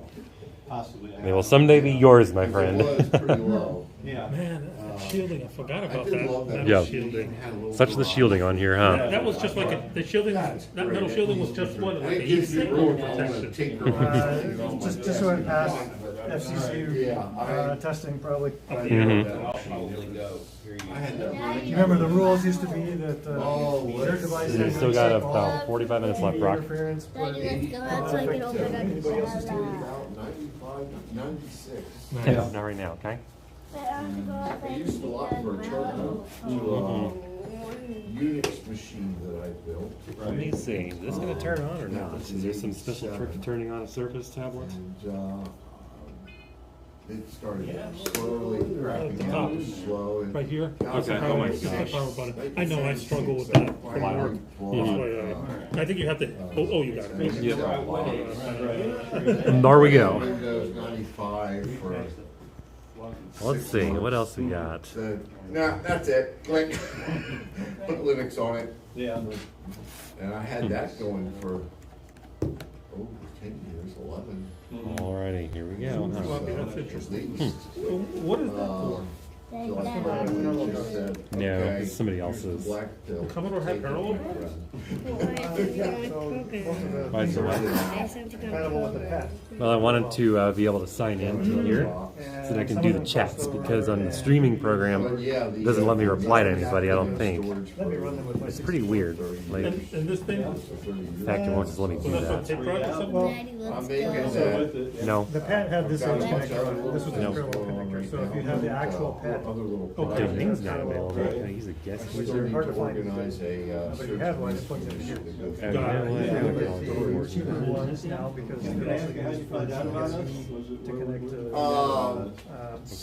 Possibly. They will someday be yours, my friend. It was pretty low. Yeah. Man, that shielding, I forgot I about did love that. that. Yeah. Shielding. Such the shielding on here, huh? That was just like the shielding, that metal shielding was just what, like a It heat gives you sink or room to protection? tinker around. Just so it passed FCC Yeah, testing probably. Mm-hmm. I had that running. Remember the rules used to be that Oh, your device You has still to got check about all 45 minutes left, Brock. interference, but Daddy, let's go out so I can open up the About 95, 96. Yeah. Not right now, okay? But I have to go out so I I used a lot for a terminal Unix machine that I built. Let me see. Is this going to turn on or not? Is there some special trick to turning on a Surface tablet? And it started slowly cracking out, slow. And Right here? Okay. Oh my It's the gosh. power button. I know, I struggle with that from my work. That's why, I think you have to, oh, you got it. And there we go. Windows 95 for. Let's see. What else we got? No, that's it. Click. Put Linux on it. Yeah. And I had that going for over 10 years, 11. Alrighty, here we go. Huh? That's interesting. What is that for? So I finally just said, No, okay, it's somebody else's. black pill. Commodore had parallel? Why is it what? compatible with the pet. Well, I wanted to be able to sign in to here so that I can do the chats because on the streaming program it doesn't let me reply to anybody, I don't think. Let me run them with my It's pretty weird. Like, And this thing, in fact, it won't just let me do that's what that. tape drive or something? Well, Daddy, I'm let's making go. that. No. the pet had this edge connector on it. This was the No. parallel connector. So if you have the actual pet, The thing's not available. Can I use a guest which user? are hard to find. Organize a But you have one, it plugs into here. Oh, yeah, well, yeah, The cheaper ones now because you can also use to connect to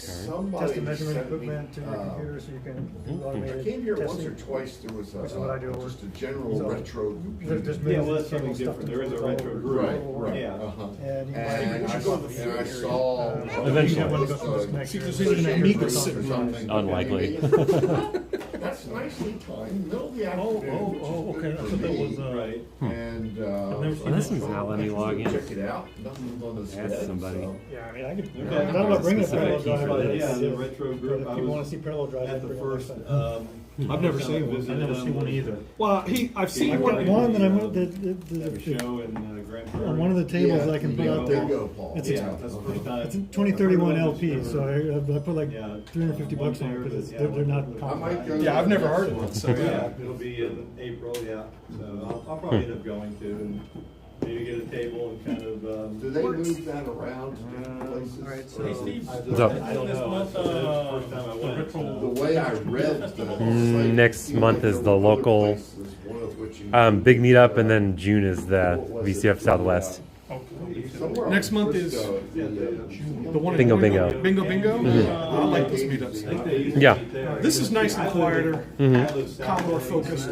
somebody test and measurement sent me, equipment to your computer so you can do I automated came here once or testing. twice, there was Which is what I do at work. just a general So, retro There's Yeah, well, millions that's of something cable stuff. different. There is a retro group. Right, right. Yeah. And you And might I saw. Eventually. have one that goes through this connector. See, there's even an Amiga sitting on there. Unlikely. That's nicely timed, middle of the Oh, afternoon. oh, okay, I thought that was, Right. And, never seen Well, this one's not letting me log in. check it out, nothing's on his Ask head, somebody. so. Yeah, I mean, I could. Okay. I don't know about bringing a parallel Specific key drive. for but this. Yeah, the if- retro but group. if I people want was to see parallel drive, at the I'd bring first. it. I've never seen one. I've never seen one either. Well, I've seen I've one. got one that I'm, Have a show in Grand Prairie. on one of the tables Yeah, I can put yeah, out there. bingo, Paul. It's Yeah, that's the first time. It's a 2031 LP, so I put like Yeah. 350 bucks on it because they're not I might go. Yeah, I've never heard of it. So Yeah, yeah. it'll be in April, yeah. So I'll probably end up going to and maybe get a table and kind of. Do they move that around to different places? Alright, so- Hey, Steve. What's up? I don't This know. month, That's the first time I the went. retro- The way I read the site, Next month is the local big meetup, and then June is the VCF Southwest. Next month is the one. in Bingo, Wingo. bingo. Bingo, bingo. I like those meetups. Yeah. This is nice and quieter. Commodore focused.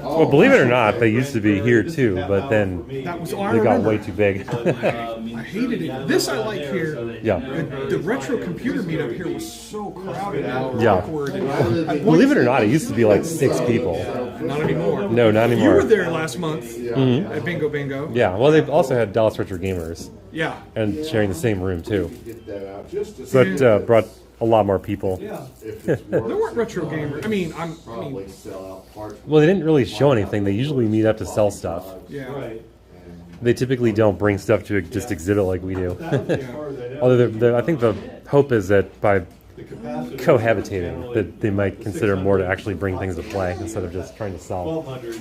Well, believe it or not, they used to be here too, but then That was. they I got remember. way too big. I hated it. This I like here. Yeah. The retro computer meetup here was so crowded and Yeah. awkward. And Believe it or not, it used to be like 6 people. not anymore. No, not You anymore. were there last month at Bingo Bingo. Yeah, well, they've also had Dallas Retro Gamers Yeah. and sharing the same room too. Get that out, just to So it brought a lot more people. if it's There weren't retro gamers. I mean, probably sell out parts. Well, they didn't really show anything. They usually meet up to sell stuff. yeah. They typically don't bring stuff to just exhibit like we do. Although I think the hope is that by cohabitating, that they might consider more to actually bring things to play instead of just trying to sell. 1,200.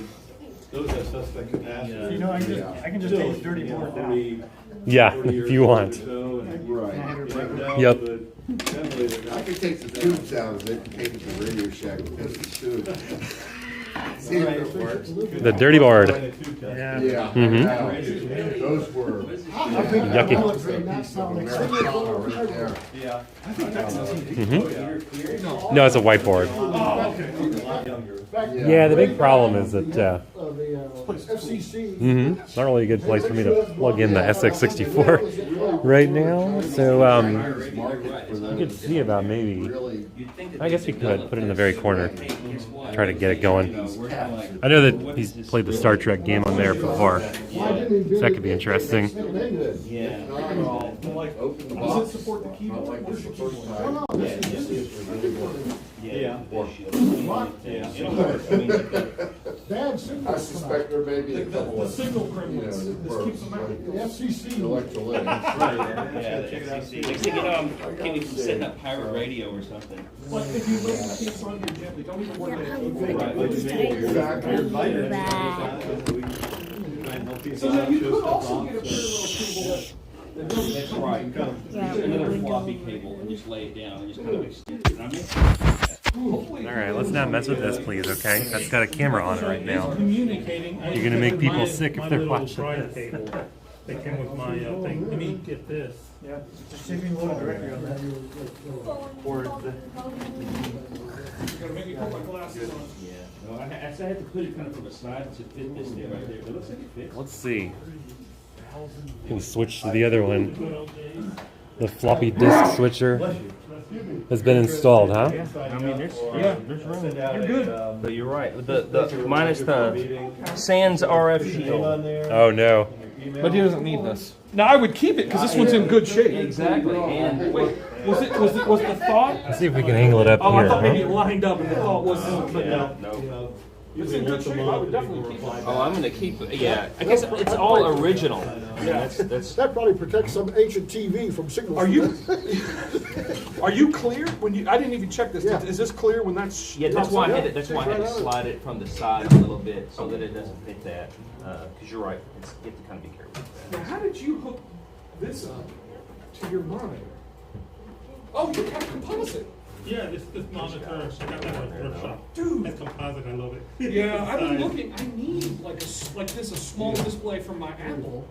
Those have suspect capacity. You know, I can just take dirty board now. Yeah, if you want. Yep. I could take the tubes out of it and take it to Radio Shack because it's tubes. See if it works. The dirty board. Yeah. Yeah. Mhm. Those were Yucky. No, it's a whiteboard. Yeah, the big problem is that it's not really a good place for me to plug in the SX64 right now. So you could see about maybe. I guess we could put it in the very corner. Try to get it going. I know that he's played the Star Trek game on there before, so that could be interesting. Does it support the keyboard? I suspect there may be a couple The of signal criminals. This keeps them out. The FCC. electrolytics. Next thing you know, I'm getting from setting up pirate radio or something. But if you look at the keys on here gently, don't even worry about it. So now you could also get a parallel cable. That's right. Yeah, Another we floppy don't. cable and just lay it down and just kind of extend it. I mean, Alright, let's not mess with this, please, okay? That's got a camera on it right now. Communicating. You're gonna make people sick if they're watching Drive this. cable. They came with my thing. Let me get this. Yeah. See if you can load directly on that. Or the. Gotta make me put my glasses on. no, I actually had to put it kind of from the side to fit this thing right there. But it looks like it fits. Let's see. Can we switch to the other one? The floppy disk switcher has been installed, huh? I mean, there's room. You're good. But you're right. The minus the sans RF shield. Oh no. But he doesn't need this. Now I would keep it because this one's in good shape. Exactly. And Wait, was the thought? Let's see if we can angle it up Oh, I here. thought maybe it Huh? lined up and the thought was, but no. no. It's in good shape. I would definitely keep it. Oh, I'm gonna keep it. Yeah, I guess it's all original. I mean, that's That probably protects some ancient TV from signals. Are you clear when you? I didn't even check this. Yeah. Is this clear when that's? yeah. That's why I had to, that's why I had to slide it from the side a little bit so that it doesn't fit that. Because you're right. You have to kind of be careful with Now, that. how did you hook this up to your monitor? Oh, you have composite. Yeah, this monitor, I got that at a thrift shop. Dude. It's composite, I love it. Yeah, I've been looking. I need like a small display from my Apple.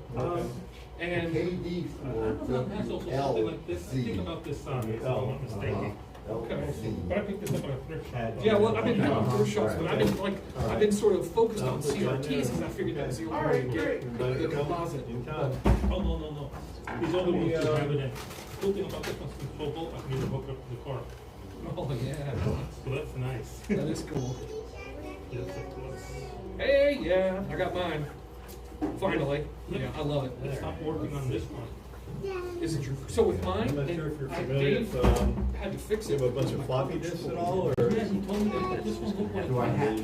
And KD I don't know if that's also something like this. I think about this size, if I'm not mistaken. okay. But I picked this up at a thrift shop. Yeah, well, I've been doing thrift shops, but I've been sort of focused on CRTs because I figured that was the only way to get a composite. Oh, no. These other ones, rather than, cool thing about this one's controllable, I can either hook up to the car. Oh yeah, So that's nice. that is cool. Yes, of course. Hey, yeah, I got mine. Finally. Yeah, I love it. It stopped working on this one. Is it your? So with mine, I'm not sure if you're and familiar Dave with, had to fix you it. have a bunch of floppy disks at all, or? Yeah, he told me that this one looked like. Do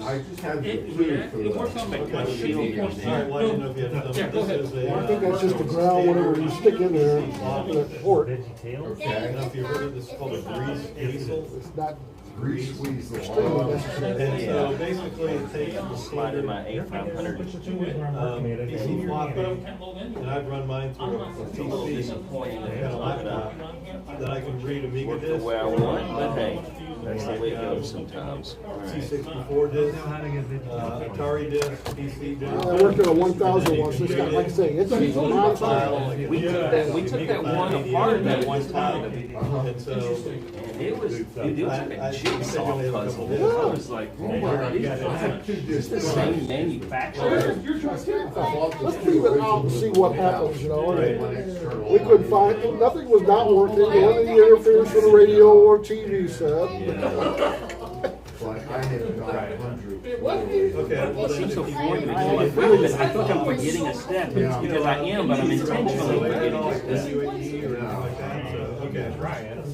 I just have the It clue for works on my shield. All right, well, I didn't know if you had some. Yeah, go ahead. This is a, I think that's just the ground, whatever you stick in there, the port. I don't know if you've heard of this, called a grease weasel. It's not grease weasel? extremely necessary. And so basically it takes the Slide in standard my 8500. PC floppy, Can't load any. and I've run mine through a It's a little PC disappointing that kind it's of not laptop, that I can read Amiga work the disks. way I want, but hey, that's the way it goes sometimes. All right. C64 disc, Atari disc, PC disc. I worked on a 1000 once, it's got, like I say, it's a long time. We took that one apart that one time, And so, and it was like a jigsaw puzzle. I was like, oh my, it's the same manufacturer. Let's leave it out and see what happens, you know. And we couldn't find, nothing was not working, the only interference with the radio or TV set. I had 900. okay, well It seems so then. foreign to me. I feel like I'm forgetting a step, because I am, but I'm intentionally forgetting a step. UAE or anything like that, so, okay.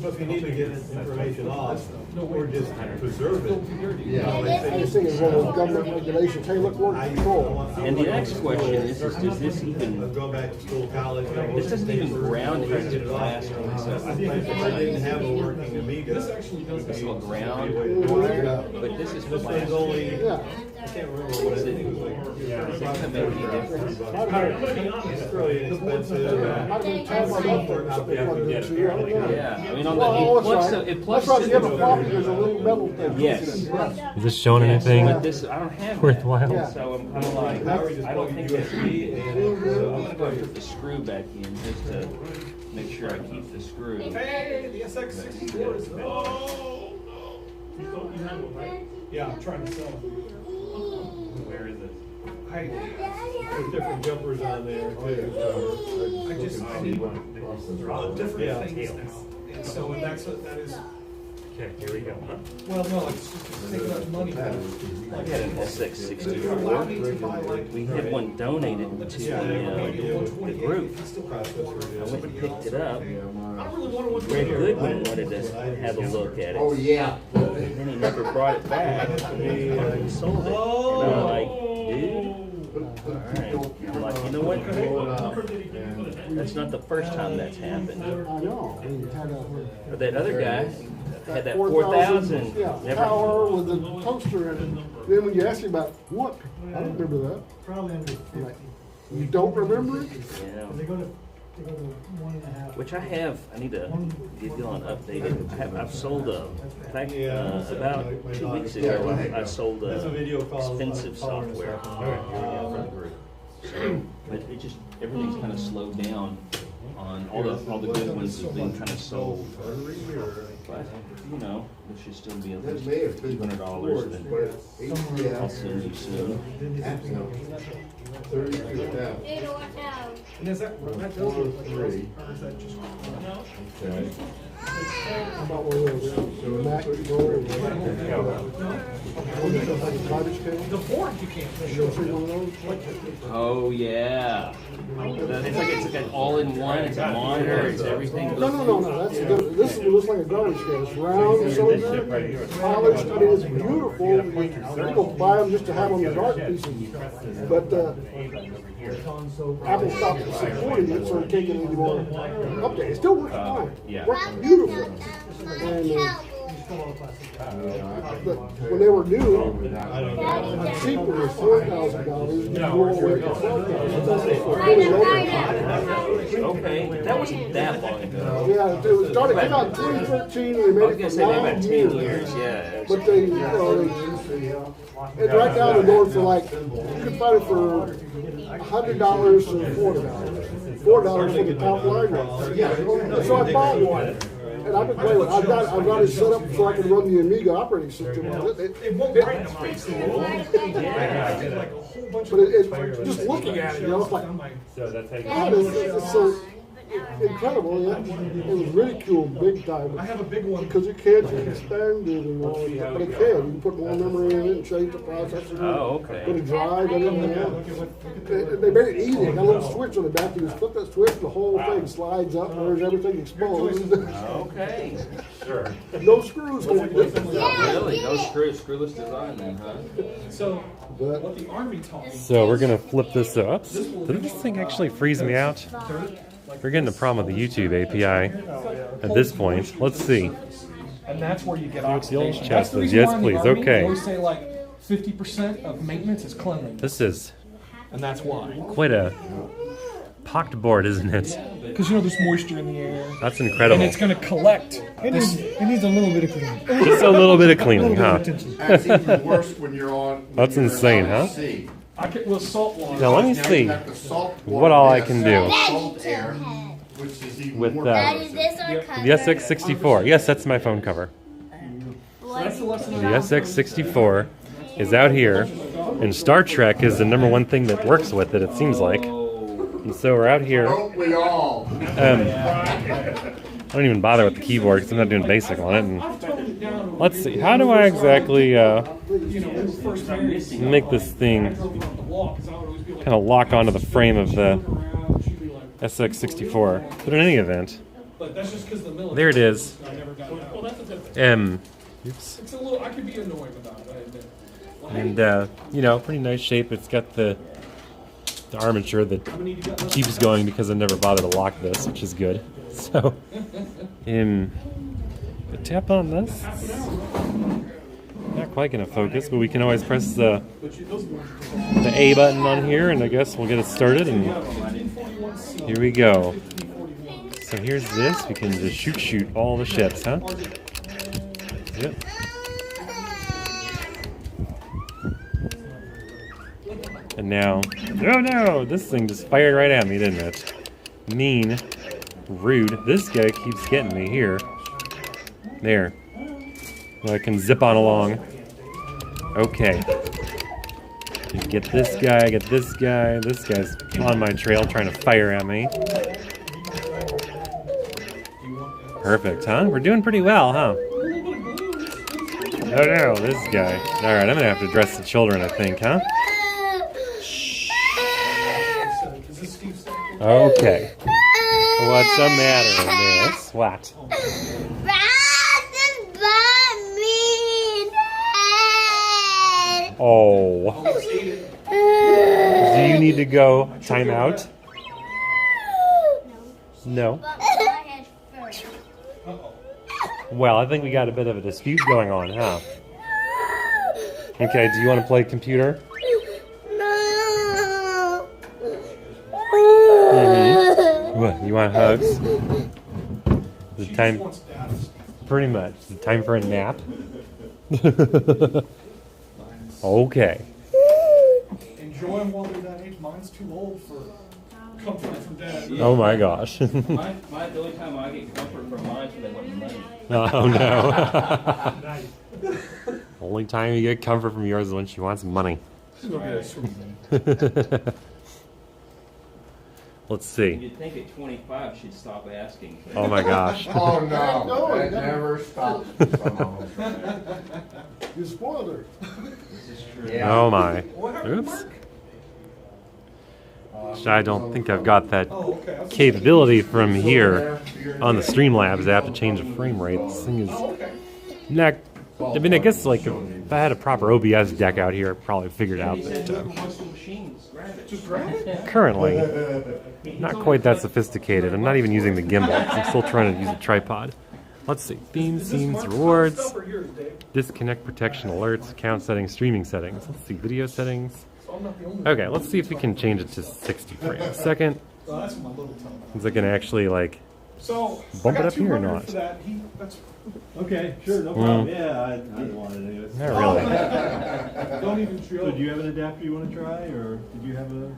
So if you need to get information off, or just preserve it. I just think it's one of those government regulations, hey, look, we're in control. And the next question is does this even, Going back to school, college. this doesn't even ground here to the classroom, so I think if I didn't have a working Amiga. This actually does this will ground, Yeah. but this is for This one's classroom. only, Yeah, can't remember what it is. Is that gonna make any difference? It's really inexpensive. Yeah, I mean on Well, the it plugs that's right. to You have a floppy. There's a little metal thing. Yes. Is this showing anything But this, I don't have worthwhile? that, so I'm kind of like, I don't think that's me. So I'm gonna go put the screw back in just to make sure I keep the screw. Hey, the SX64 is. Oh, no. Yeah, I'm trying to sell it. Where is it? There's different jumpers on there too. I need different things now. And so that's what that is. Okay, here we go. Huh? Well, no, it's just taking up money. I had an SX64. We had one donated to the group. I went and picked it up. Greg Goodwin wanted to have a look at it. Oh, yeah. Then he never brought it back. He sold it. And I'm like, dude. Alright. I'm like, you know what? That's not the first time that's happened. I know. We had But that other guy had that 4,000 4,000. yeah, power with the toaster in it. Then when you ask me about what, I don't remember that. I'm like, you don't remember it? Yeah. They go to 1.5. Which I have. I need to get Dylan updated. I've sold in fact, about 2 weeks ago, I sold expensive software for the group. So, but it just everything's kind of slowed down. On all the good ones have been kind of sold, but you know, there should still be at least $200 that I'll send you soon. And is that goes with the three? Or is that just How about one of those Mac controllers? the board you can't You show? ever see one of those? Oh yeah, it's like an all-in-one. It's a monitor. It's everything. No. That's good. This looks like a garbage can. It's round, cylinder, polished. I mean, it's beautiful. People buy them just to have on the art pieces. But Apple stopped supporting it, so it can't get any more updates. It still works fine. Yeah. Works beautiful. But when they were new, cheaper was $4,000. You go all the way to $4,000. Okay, that wasn't that long ago. Yeah, it started came out in 2013. They I was made gonna it for say maybe 9 about 10 years. years. Yeah. But they, it's right down the road for like, you could find it for $100 to $4. $4 for the top line one. And so I bought one. And I've been playing with it. I've got it set up so I can run the Amiga operating system on it. It won't write them But it just looking at it, you know, it's like, So that's how you God, it's so incredible. Yeah. It was ridiculed big time. I have a big one. Because you can't expand it and all that, but it can. You can put more memory in it and change the processor. Oh, okay. Put a drive in it. They made it easy. They got a little switch on the back. You just flip that switch, the whole thing slides up, there's everything exposed. Okay. Sure. No screws holding it. Really? No screwless design then, huh? So, But what the Army taught me. So we're gonna flip this up. Did this thing actually freeze me out? We're getting a problem with the YouTube API at this point. Let's see. And that's where you get what the old oxidation. chat That's the says. reason Yes, why in the please. Army, Okay. They always say like 50% of maintenance is cleanliness. This is And that's why. quite a pocked board, isn't it? Because you know there's moisture in the air. That's And incredible. it's going to collect. It needs a little bit of cleaning. Just a little bit of cleaning, huh? That's even worse when you're on. That's when you're insane, out at huh? sea. I get with salt water. Now let me Now see you got the salt what water all I and can the do salt air, which is even with more Daddy, corrosive. this our cover. the SX64. Yes, that's my phone cover. That's the lesson The SX64 is out here, and Star Trek is the #1 thing that works with it, it seems like. And so we're out here. Don't we all? I don't even bother with the keyboard because I'm not doing basic on it. And let's see, how do I exactly make this thing kind of lock onto the frame of the SX64? But in any event, But that's just because the military. there it is. I never got that. Well, that's a different. Oops. It's a little. I could be annoying about it. I admit. Well, hey, And you know, pretty nice shape. It's got the armature that I'm gonna need to get keeps going because I never bothered to lock this, which is good. So, tap on this. Not quite going to focus, but we can always press the A button on here, and I guess we'll get it started. And here we go. So here's this. We can just shoot all the ships, huh? Yep. And now, no, this thing just fired right at me, didn't it? Mean, rude. This guy keeps getting me here. There. I can zip on along. Okay. Get this guy, get this guy. This guy's on my trail trying to fire at me. Perfect, huh? We're doing pretty well, huh? Oh no, this guy. Alright, I'm gonna have to address the children, I think, huh? Okay. What's the matter, miss? What? Oh. Do you need to go time out? No. Well, I think we got a bit of a dispute going on, huh? Okay, do you want to play computer? No. What, you want hugs? Is it time? Pretty much. Is it time for a nap? Okay. Enjoy them while they're that age. Mine's too old for comfort from dad. Oh my gosh. The only time I get comfort from mine is when they want money. Oh no. Only time you get comfort from yours is when she wants money. Let's see. You'd think at 25 she'd stop asking. Oh my gosh. Oh no, that never stops. You spoiled her. This is true. Yeah. Oh my. Oops. I don't think I've got that capability from here on the Streamlabs. I have to change the frame rate. This thing is not. I mean, I guess like if I had a proper OBS deck out here, I'd probably figured out that currently not quite that sophisticated. I'm not even using the gimbal. I'm still trying to use a tripod. Let's see. Themes, scenes, rewards, disconnect protection alerts, account settings, streaming settings. Let's see. Video settings. Okay, let's see if we can change it to 60 frames a second. Is it going to actually like bump it up here or not? Okay, sure, no problem. Yeah, I want it anyways. Not really. Don't even So do you have an adapter you want to try, or did you have a...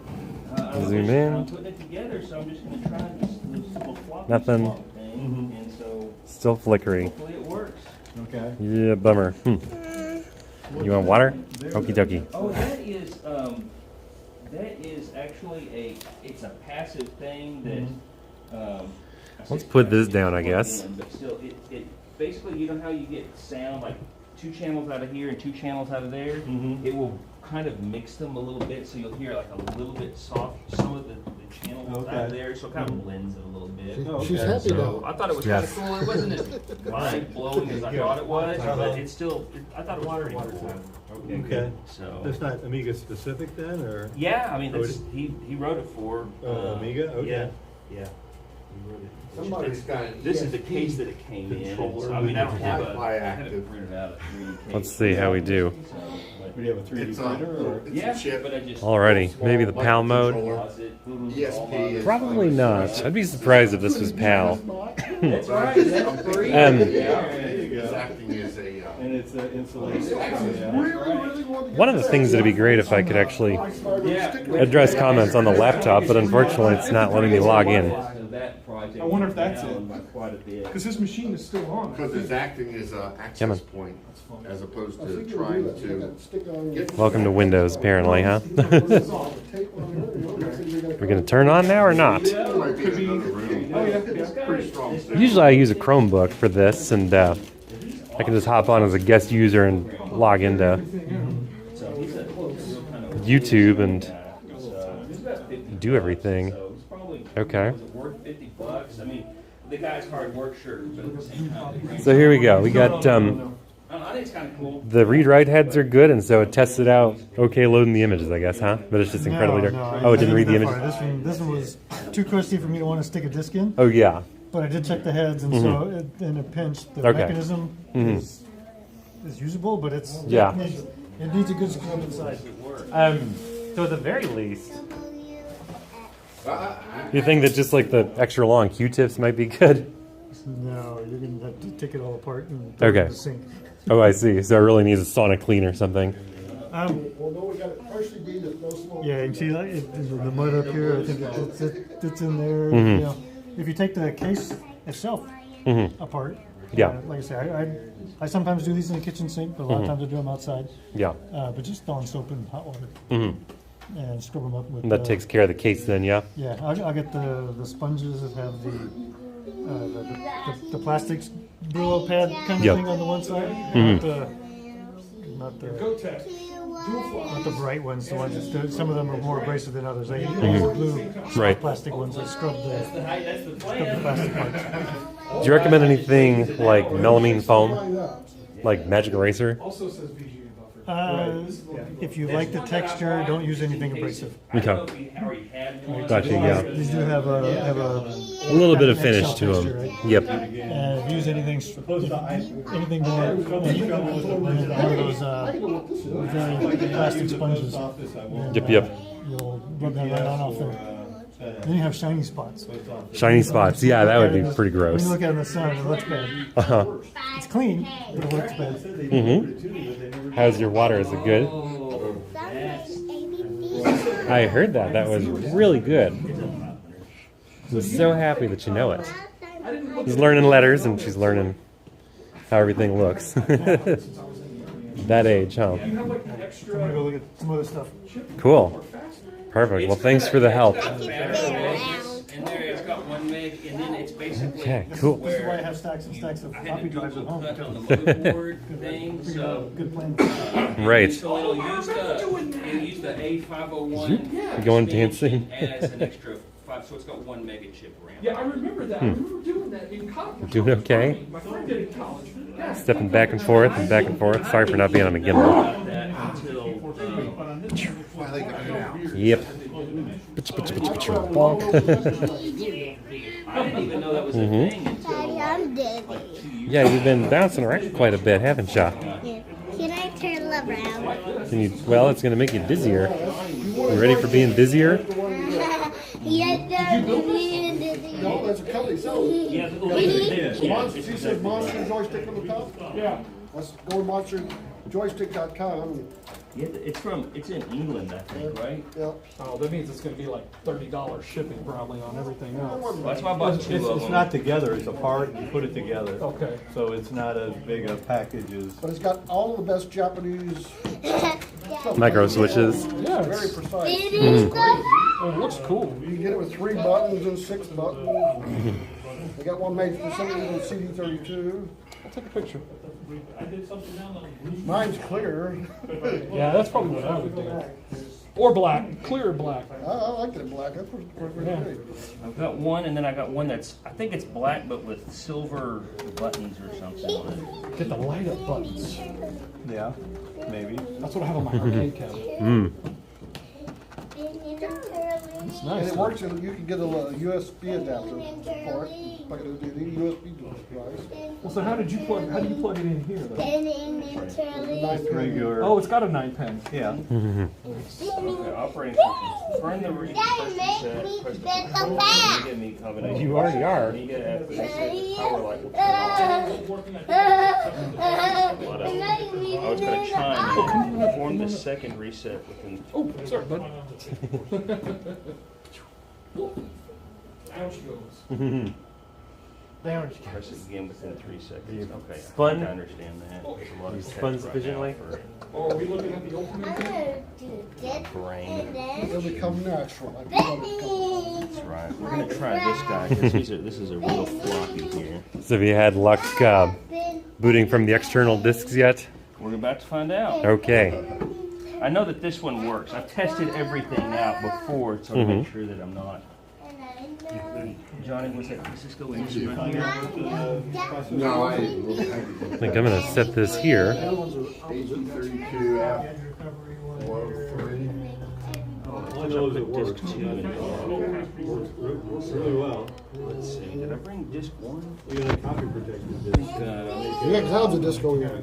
Zoom in. I'm putting it together, so I'm just going to try this simple floppy Nothing. swap thing, and so Still flickery. hopefully it works. Okay. Yeah, bummer. You want water? Okie dokie. Oh, that is actually it's a passive thing that. Let's put this down, I guess. But still, it basically, you know how you get sound like 2 channels out of here and 2 channels out of there? It will kind of mix them a little bit, so you'll hear like a little bit soft, some of the channels out of there, so it kind of blends it a little bit. She's happy So now. I thought it was kind of cool. It wasn't as mind-blowing as I thought it was, but it's still, I thought it was pretty cool. Okay. So. That's not Amiga specific then, or? Yeah, I mean, that's, he wrote it for Amiga? Okay. Yeah, yeah. He wrote it. Somebody's got an This is the case that it came in. controller I mean, I don't have a. Wi-Fi I have active. it printed out. A 3D case. Let's see how we do. So, but- Do you have a 3D It's printer, or? it's yeah, a chip. but I just. Alrighty, maybe the PAL mode. ESP is Probably not. I'd be surprised if this was PAL. That's right. That's free. It's acting as a. And it's insulated. Yeah. One of the things that'd be great if I could actually address comments on the laptop, but unfortunately it's not letting me log in. I wonder if that's it. Because his machine is still on. Because it's acting as an Come on. access point as opposed to trying to get. Welcome to Windows, apparently, huh? We're gonna turn on now or not? It might be in another room. Oh, yeah. It's pretty strong. signal. Usually I use a Chromebook for this, and I can just hop on as a guest user and log into YouTube and do everything. Okay. I mean, the guy's hard work, sure, but at the same time. So here we go. We got I think it's kind of cool. the read-write heads are good, and so it tests it out. Okay, loading the images, I guess, huh? But it's just incredibly dark. Oh, it didn't read the image. This one was too cushy for me to want to stick a disc in. Oh yeah. But I did check the heads, and so in a pinch, the Okay. mechanism is is usable, but it's Yeah. it needs a good scrub inside. So at the very least, you think that just like the extra long Q-tips might be good? No, you're gonna have to take it all apart and throw it Okay. in the sink. Oh, I see. So it really needs a sonic clean or something. Well, no, we got it partially beat it, no smoke. Yeah, you can see like, the mud up here. I think it's in there. Mm-hmm. You know, if you take the case itself apart, Yeah. like I say, I sometimes do these in the kitchen sink, but a lot of times I do them outside. Yeah. But just thaw in soap and hot water and scrub them up with. That takes care of the case then, yeah? Yeah, I'll get the sponges that have the plastic Brillo pad kind of Yep. thing on the one side, not the bright ones. The ones that some of them are more abrasive than others. I use the blue Right. plastic ones that scrub the plastic parts. Do you recommend anything like melamine foam? Like Magic Eraser? Also says VGA buffer. If you like the texture, don't use anything abrasive. Okay. Gotcha, yeah. These do have a A little bit of kind finish eggshell to texture, them. right? Yep. And if you use anything more, one of those very plastic sponges, Yep. you'll rub that right on off there. Then you have shiny spots. Shiny spots. Yeah, that would be pretty When gross. you look at it in the sun, it looks bad. Uh-huh. It's clean, but it looks bad. How's your water? Is it good? I heard that. That was really good. I'm so happy that you know it. She's learning letters and she's learning how everything looks. That age, huh? I'm gonna go look at some other stuff. Cool. Perfect. Well, thanks for the help. And there it's got 1 meg, and then it's basically Okay, cool. This is why I have stacks and stacks of I had floppy to do a drives at little home. cut on the motherboard thing, so Good plan. Right. so it'll use the A501 You going dancing? as an extra 5, so it's got 1 mega chip RAM. Yeah, I remember that. I remember doing that in college. Doing okay? My friend did it in college. Yeah. Stepping back and forth and back and forth. Sorry for not being on a gimbal. That until Finally got it out. Yep. Bonk. I didn't even know that was a thing until Daddy, I'm dizzy. Yeah, you've been bouncing around quite a bit, haven't you? Can I turn around? Can you? Well, it's going to make you dizzier. You ready for being dizzier? Yes, Daddy, being dizzy. No, there's a company selling it. yeah, the little Monster, she says Monster Joystick on the top. Yeah. Let's go to monsterjoystick.com. Yeah, it's in England, I think, right? Yeah. Oh, that means it's going to be like $30 shipping probably on everything else. That's why I bought two of It's them. not together, it's a part, you put it together. Okay. So it's not as big a package as. But it's got all of the best Japanese, Micro switches. Yeah, very it's, precise. It is the it looks cool. You can get it with 3 buttons and 6 buttons. They got one made specifically with CD32. I'll take a picture. Mine's clear. Yeah, that's probably what I would do. Or black, clear black. I like it black. That's pretty great. I've got one, and then I got one that's, I think it's black, but with silver buttons or something on it. Get the light up buttons. Yeah, maybe. That's what I have on my arcade cabinet. It's And nice. it works, you can get a USB adapter for it. Like a USB device. Well, so how do you plug it in here though? Regular. Oh, it's got a 9-pin. Yeah. Okay, operating system. Burn the person set, press the give me combination. You already are. Amiga after they said the power light will turn on. Oh, it's going to chime and perform the second reset within. Oh, sorry, bud. Down she goes. Press it again within 3 seconds. Okay, spun? I think I understand that. There's a lot of You text spun right now sufficiently? for Oh, are we looking at the opening thing? brain. It'll become natural. That's right. We're going to try this guy because this is a real floppy here. So have you had luck booting from the external discs yet? We're about to find out. Okay. I know that this one works. I've tested everything out before so to make sure that I'm not. Johnny, does this go in here? No, I think I'm going to set this here. 1832 F 103. I know it works. Disc 2 and Works really well. let's see. Did I bring disc 1? Even the copy protected disc. You got clouds of disco here.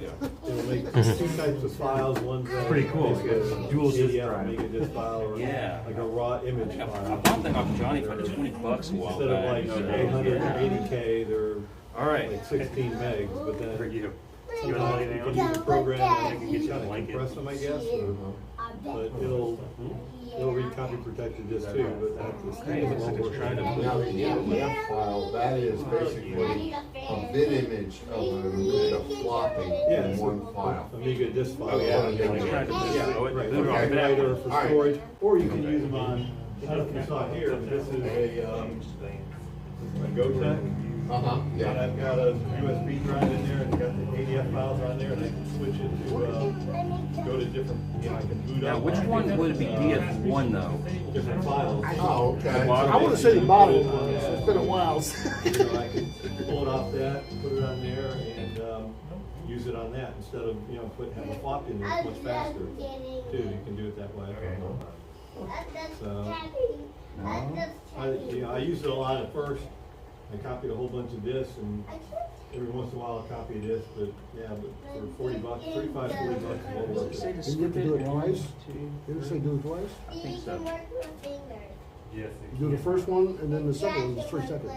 make two types of files. One's Pretty cool. basically a Dual disk PDF drive. Amiga disk file, or Yeah. like a raw image I file. bought them off Johnny for like $20 a while Instead of like back. 880K, they're All right. like 16 megs, but then For you. you wanna lay can down? use a program that can Get you a kind of blanket. compress them, I guess. But it'll read copy protected disk too, but that's the Looks like it's trying to Now, the PDF file, that is basically a bit image of an Amiga floppy Yeah, in it's one file. Amiga disk file. Oh, yeah. Yeah, Oh, it- right. they're For on that. writer, for All right. storage, or you can use them on, I don't know if you saw it here, but this is a GoTech. Uh-huh, And yeah. I've got a USB drive in there, and got the PDF files on there, and I can switch it to, go to different, I can boot Now, up. which one would be DF1 though? Different files. Oh, okay. I want to say the bottom one. It's been a while. I can pull it off that, put it on there, and use it on that instead of, have a floppy in there. It's much faster too. You can do it that way. So, I used it a lot at first. I copied a whole bunch of discs, and every once in a while I'll copy a disc, but for $40, $35, $40, it's well worth Say it. to Did you have to do it split twice? one, Did it say do it twice? I think so. Yes. You do the first one, and then the second one is 3 seconds.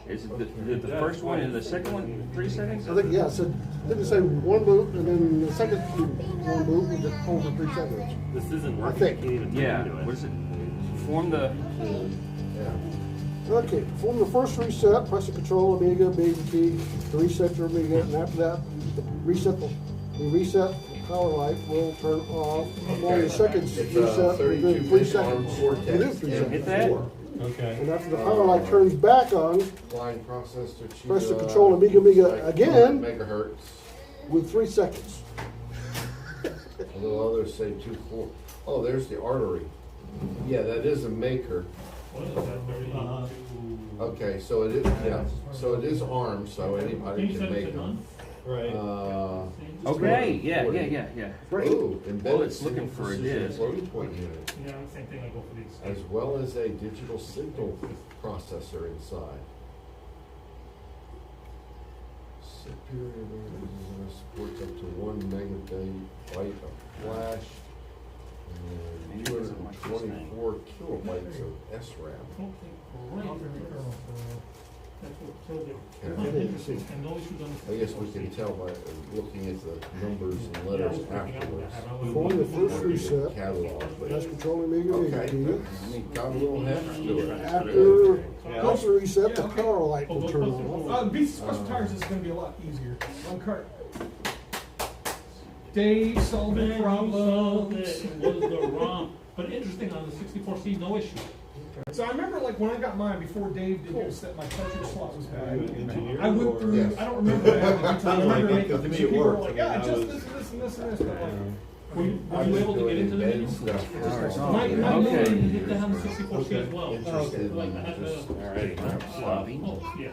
Is it the first one and the second one 3 seconds? I think, yeah, it said, didn't it say one boot, and then the second one boot was just over 3 seconds. This isn't I working. think. You can't even Yeah. do it. What is it? Form the. Okay, perform the first reset, press the control Amiga, Amiga key to reset your Amiga, and after that, reset the power light will turn off. Upon the second It's a reset, within 3 32-bit seconds. ARM Cortex. Within 3 Hit seconds. that? Okay. And after the power light turns back on, Line processor. press the control Amiga again Megahertz. with 3 seconds. Although others say 2.4. Oh, there's the artery. Yeah, that is a maker. Okay, so it is, yeah, so it is ARM, so anybody can make them. Right. Okay. Yeah. Ooh, embedded Well, it's looking single for a precision disk. floating point unit, Yeah, same thing, I go for these. as well as a digital signal processor inside. Superior supports up to 1 megabyte of flash and 224 kilobytes of SRAM. I guess we can tell by looking at the numbers and letters afterwards. Perform the first reset, Catalog, press but control Amiga key. got a little heft to it. After reset, the power light will turn on. Beats Special Tires is gonna be a lot easier. On cart. Dave Sullivan problems. Was the ROM, but interesting on the 64C, no issue. So I remember like when I got mine before Dave did his that my cartridge slot was bad. Engineer I went or- through, Yes. I don't remember that. I remember Like, making, to me it people were worked. like, I mean, yeah, I just was- this and this and this and this, but like, Were you I was able to get doing into the embedded menu? stuff. My Okay. motor hit that on the 64C as well. Interested in Like, I had just Alrighty. Floppy. Oh, yeah.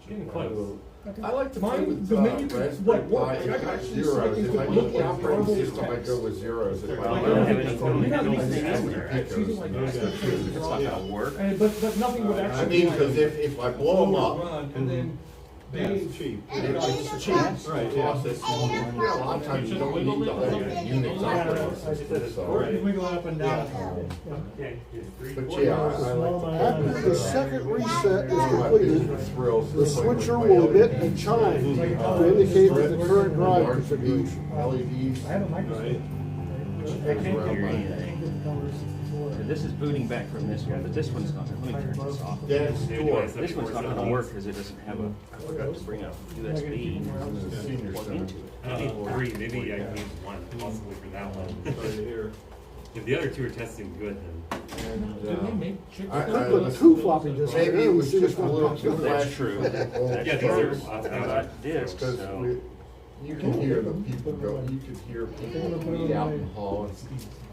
Getting close. I like to play Mine, with the menu could, Raspberry like, Pi work. Like, I could actually zeros. select If I it, need look the like operating marble system, I text. go with zeros. If I Like, don't I have don't any have phone, any I of these use things Picos. there. It's using like this. It's not gonna work. But nothing would I actually. mean, because if I blow them up, Run, and then Yeah, Dave. it's cheap. it's cheap. Right, yeah. Process. You know, a lot of times you don't need the whole Unix operating system. So, Wiggle up and down. but yeah, I like to After the second reset is completed, thrills. the switcher will emit a chime to indicate that the current drive configuration. LEDs. I have a microscope. I can't hear anything. This is booting back from this one, but this one's not. Let me turn this off. Dad's door. This one's not going to work because it doesn't have a. I forgot to bring a USB. Senior Plug center. into it. I need 3, maybe I can use 1 possibly for that one. Right here. If the other 2 are testing good, then. And, Did they make chicken? I Put 2 floppy disks in maybe there it and was see which just a one little pops too up. That's flashy true. for the old Yeah, these are phones. I've got discs, Because so. you can hear the people go, you could hear people meet out in the hall.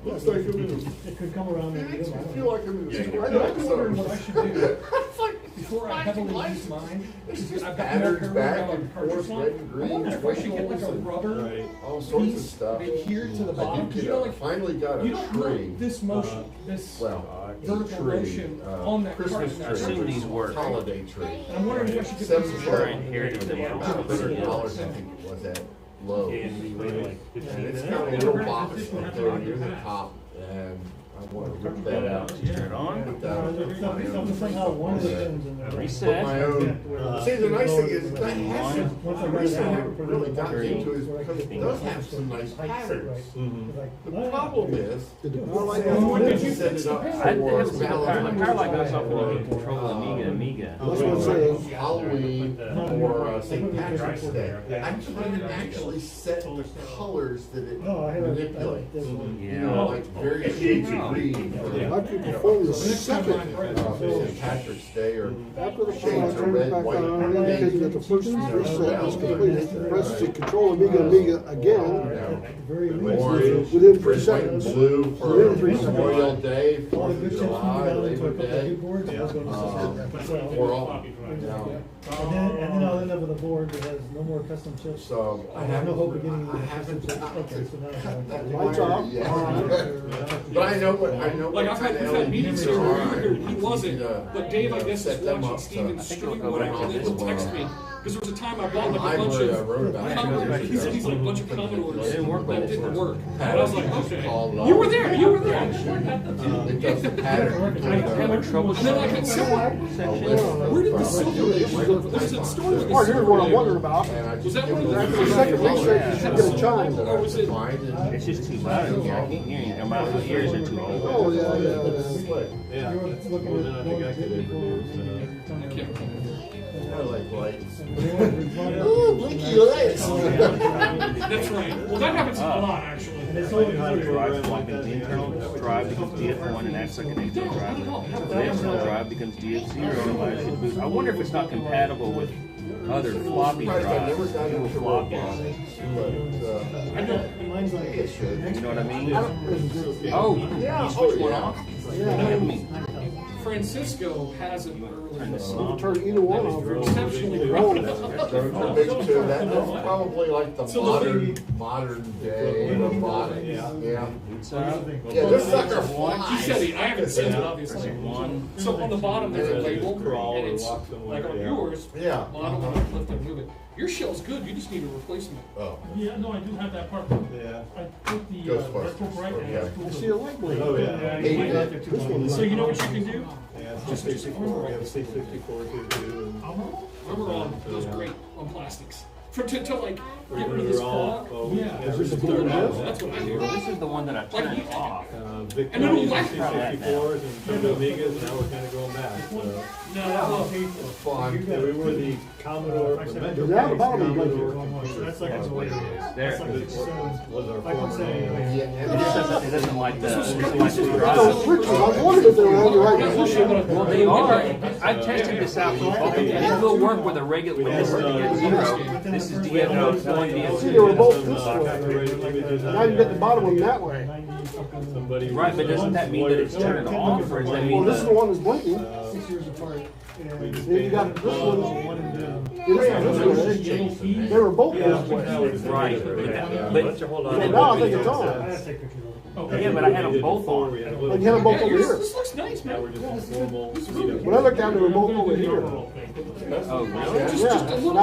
Looks like I'm in, It could come around and I feel like I'm in a I was wondering what I should do. before I heavily used mine, It's just I've got patterns more back parallel and cartridge forth, one. red and I green, wonder if I should get like a twinkles, and rubber all sorts of piece stuff. adhere to the bottom. I 'Cause did you know, get like, finally got you a don't tree. want this motion, this Well, vertical a motion tree, on that Christmas cartridge. tree. I assume these work. Holiday tree. And I'm wondering if I should get Seven this square one. inherited them from About $100, I think it was at Lowe's. And we waited like 15 And it's minutes. got a little box up there near the top, and I want to rip that out. Turn it on. Put that on my Somehow one of the pins in there. Put Reset. my own. See, the nice thing is that hasn't. The reason I haven't really gotten into it is because it does have some nice patterns. The problem is, When did you set fix it the up pan? I for have the power line goes off when you control Amiga. That's what I'm saying. Halloween or St. Patrick's Day. I couldn't actually set the colors that it No, I had manipulates. Yeah. You know, like various shades of green. I could perform the second St. Patrick's Day or after the shades power of turns red, back white. on, indicating that the first reset is completed. Press the Control Amiga again. Orange, Within 3 red, white, and seconds. blue for Within 3 seconds. Memorial Day, All the 4th good of chips moved July, down into a Labor couple of Day. boards. I was going to say Or all, yeah. And then I'll end up with a board that has no more custom chips. So I I have no hope of getting I haven't custom chips. gotten Okay, so now I cut have that Lights wire off. yet. But I know what Like I've kind had, of we've had meetings LEDs here there where are. he It's wasn't, easy to, but Dave, I you know, guess, is set them watching up Steven's to- stream, go back to and this he'll text one. me, because there was a time I bought like a bunch Library I wrote of about. Commodores, he's like a bunch of Commodores, It didn't work that with didn't this work. And I was like, okay, Called, you were there, you were there. It does the pattern. I have trouble. And then I had someone, where did the silver label go? There's a story with the Oh, here's silver what I'm label. wondering about. And I Was just that give one of them the After the second reset, you should get a chime. Or was it? It's just too loud in here. I can't hear you. My ears are too old. Oh, yeah, yeah. Yeah. You were looking Well, then I think I at could introduce, I can't remember. I like lights. Oh, Ooh, blinky lights. That's right. Well, that happens a lot, actually. Drive swapping the internal drive becomes DF1 and acts like an external drive. The external drive becomes DF0 and allows you to boost. I wonder if it's not compatible with other floppy I've never drives. gotten into Floppy. robotics, but I know. Mine's like it should. You know what I mean? Oh, You switch one off? I mean, Francisco has an early. Turn either one off. Exceptionally Wrong. The big two, that's probably like the modern day robotics. Yeah. Yeah, this sucker He flies. said he, I haven't seen it, obviously. one. So on the bottom there's a label, Crawl and or it's walk somewhere, like on yeah. yours. Yeah. Bottom, lift and move it. Your shell's good. You just need a replacement. Oh, Yeah, no, I do have that part. Yeah. I put the Ghostbusters, retro bright and okay. I I see a light blade. Oh, yeah. Hated it. This one. So you know what you can do? Yeah, it's the 64, we have a 64 too. Remember on those great on plastics. To like get rid of They're this all, fog. oh, Yeah. yeah, Is this a blue house? That's what I do. This is the one that I turned off. Victor And it'll used light. 64s and some Amigas, now we're kind of going back. So. No, fun. Yeah, we were the Commodore. They're down the bottom of the blanket. That's like a way. There. Was our Like I'm saying, It doesn't like the. Those pictures, I was wondering if they were on the right position. Well, they are. I tested this out. It will work with a regular. With this is DF0. This is DF1. See, they were DF2. both this way. Now you get the bottom one that way. Somebody. Right, but doesn't that mean that it's turned off, or does that Well, mean this is the that? one that's blinking. 6 years apart. And Then you got this one. This way. They were both this way. Right, but So now I think it's I on. have to take pictures of it. yeah, but I had them both on. Like you had them both over here. this looks nice, Now man. we're just normal. When I looked down, they were both over here. Oh, really? Yeah, and I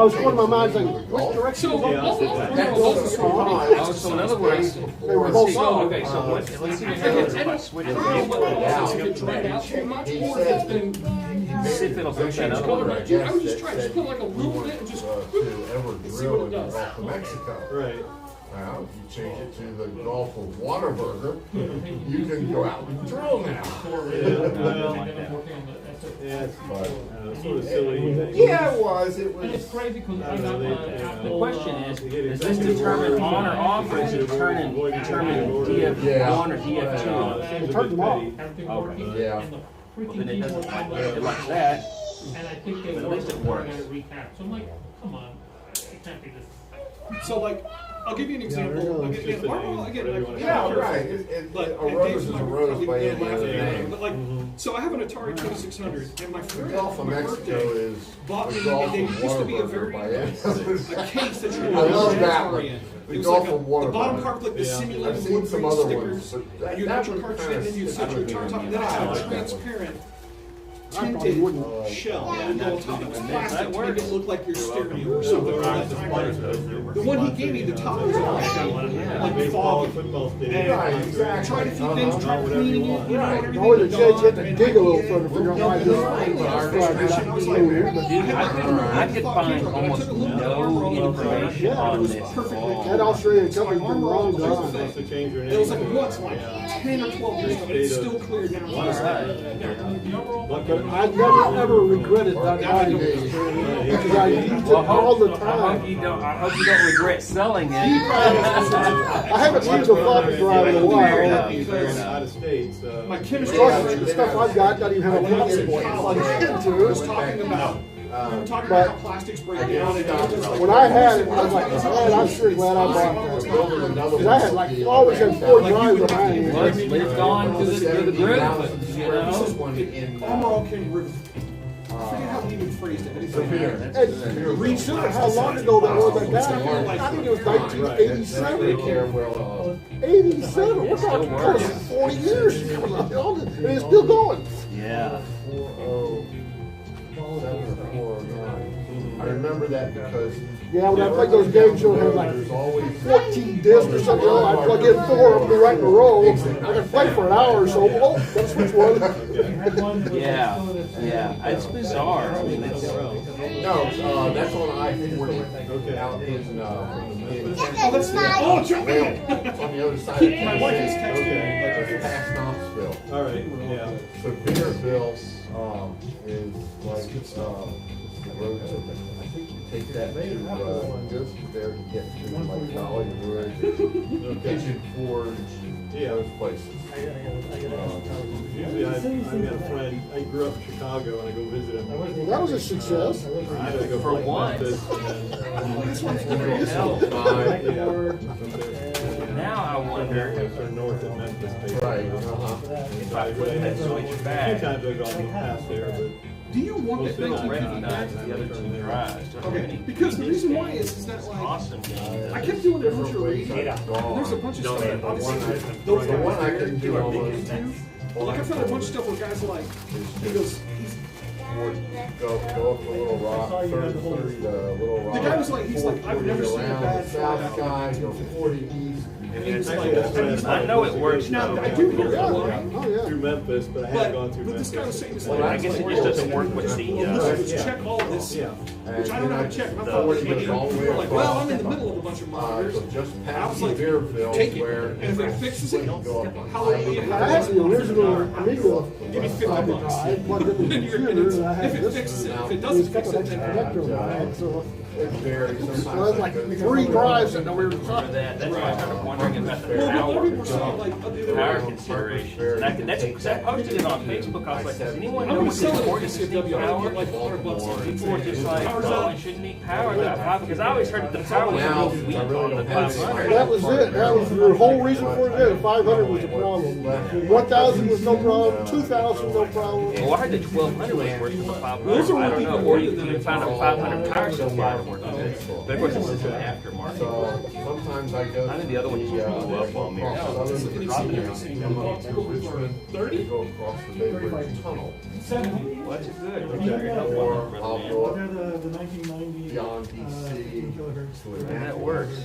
was going in my mind, like, which direction So, is it? Oh, so in other words, They were both so, on. okay, so let's see what happens if I switch it. if it dried out too much, or if it's been See if it'll change change color. color. I would just try, just put like a loop in it and just To ever see what drill it in does. the Gulf of Mexico. Right. Now, if you change it to the Gulf of Whataburger, you can go out and drill now. Yeah, it's sort of silly. Yeah, it was. It And it's was. crazy because I got the The Apple. question is this determined on or off, or is it determined DF1 or DF2? It turned them off. Everything working. Yeah. And the Well, freaking then it doesn't keyboard like on the- it like that. And I think they But at least it worked works. and recap. So I'm like, come on, it can't be this. So like I'll give you an example. Again, Yeah, right. But A rose is a rose by any laugh other at me. name. But like, so I have an Atari 2600, and my friend Gulf for of my Mexico birthday is bought the me, Gulf and there of used to be a Whataburger very by a any case that you I could love put that Atari one. in. The It was Gulf like of the Whataburger. bottom part looked like the simulated I've seen wood some grain other stickers, ones, but and you that put your one cartridge kinda in, and you set your sticks Atari top, with and then I me. had I a like that one. transparent tinted shell on top of plastic to make it look like your stereo or something. The one he gave me, the top was all like foggy. And tried a few things, tried cleaning it, you know, and everything. Always a chance you had to dig a little further to figure out why I could find almost no information on this at all. that Australian company's been long Here's the gone. thing. It was like once, like 10 or 12 years ago, but it's still clear now. But I never ever regretted that item because I used it all the time. I hope you don't regret selling it. I haven't used a floppy drive in a while. Out of state, so. My chemistry Plus, the stuff I've got doesn't even have a plastic point to plug was into. talking about. We were talking But about how plastics break down, and it was like, when I had it, I was like, man, I'm sure glad I bought that. Because I had like, always had 4 drives behind me. Well, it's gone to the group, you know. Commodore can I forget how he even phrased it, but he said, And reconsider how long ago that was at that. I think it was 1987. 87? We're talking close to 40 years. And it's still going. Yeah. 749. I remember that because Yeah, when I played those games, you had like there's always 14 discs or something. I plug in 4 of them right in a row. I could play for an hour or so. Oh, gotta switch one. Yeah. It's bizarre. I mean, it's. no, that's on I-40 out in oh, that's oh, jump in. on the other side. My wife is texting me. Past Knoxville. All right, yeah. So Beerville is like the road. I think you take that to just there to get to like Dollywood, Pigeon Forge, those places. Usually I've got a friend, I grew up in Chicago and I go visit him. That was a success. I had to go For play once. Memphis Now I wonder and north of Memphis, basically. Right. if I flip that switch A few back, times I've gone past there, but Do you want that thing most to of the be time recognize the other two drives. Don't have Okay, any because the reason why is that like awesome games. I kept doing a bunch of reading. There's a bunch of stuff that obviously those The one I guys can do are big almost. into. Like I found a bunch of stuff where guys are like, he goes, Go up the Little Rock, 30 to Little Rock. The guy was like, he's like, I've never seen a around bad the south side, go 40 east. and he was like, I know it works now now. I do hear that Oh, one. yeah. through Memphis, but I have gone through But Memphis. this guy was saying this Well, I guess it just doesn't work with the. let's check all of this stuff. Which I don't know how to check. And I thought, you were like, well, I'm in the middle of a bunch of monitors. So just I past was like, Beerville, take it. where And if it fixes it, go up on hallelujah. I had the original Amiga Give me floppy $50. drive plugged in the And you're- computer, and I if had it this. fixes it, if it It's doesn't got fix the it, then connector on it, so it varies. so Sometimes I had like 3 drives that we were talking. That's why I started wondering about the well, power. other people are saying like, Power considerations. And I posted it on Facebook. I was like, does anyone I'm know gonna what sell this it port at is? DFW. I'll get like $100 on it. People were just like, Power's oh, out. it shouldn't need power that high. Because I always heard that the power was Now, really weak I really on the don't have 500. That was it. That was the whole reason for it. 500 was the problem. 1,000 was no problem. 2,000 no problem. Well, I heard that 1200 was worse than the 500. I don't know. Or you can find a 500 power supply to work on it. But of course, this is an aftermarket. So sometimes I go. I think the other one just blew up on me. Southern Virginia, come up to Richmond, they go across the Bay Bridge Tunnel. Well, that's good. Or I'll go up They're the 1990 beyond DC kilohertz. to That works.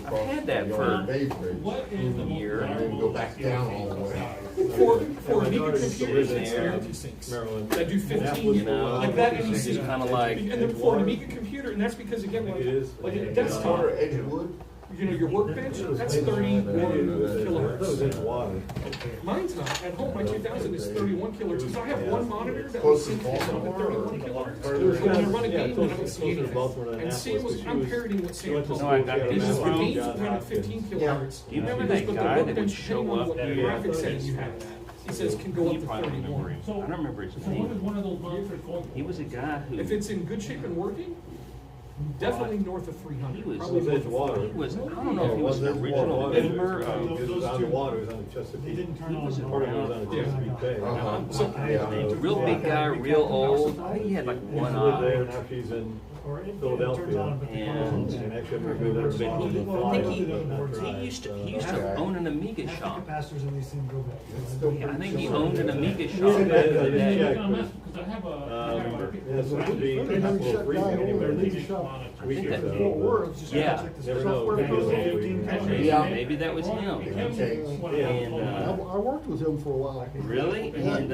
I've had that for Bay Bridge. a year. And then go back down all the way. For Amiga computers, it's anti-syncs. Maryland. That do 15, You know, like that it's just kind of like. And then for an Amiga computer, and that's because again, like a desktop, Or Edgewood. you know, your workbench, that's 31 kilohertz. in water. Mine's not. At home, my 2000 is 31 kilohertz. Because I have one monitor that will sync it up at 31 kilohertz. And when I run a game, I don't see anything. And Sam was, I'm parroting what Sam told No, I me. got It's this just the from. games will run at 15 kilohertz. Do you remember He goes, that but the guy that would workbench, show depending on up what here? graphic settings you have, he says can go up You to probably remember 31. him. I don't remember his So what is name. one of those monsters called? He was a guy who. If it's in good shape and working, Definitely north of 300. He was, Probably north of 400. he was, I don't know if he was an original member of, on the water, it was on the Chesapeake. Part of it was on the Chesapeake Bay. real big guy, real old. I think he had like one She lived there, eye. now she's in Philadelphia. And And actually, we moved her big to the I think fly. he used to own an Amiga shop. Capacitors in these things go back. Yeah, I think he owned an Amiga shop Yeah, back in the I day. checked, Because I have a, it's supposed to be a couple of freezing anywhere this week or so. Yeah, Never know. maybe that was him. And I worked with him for a while. really, and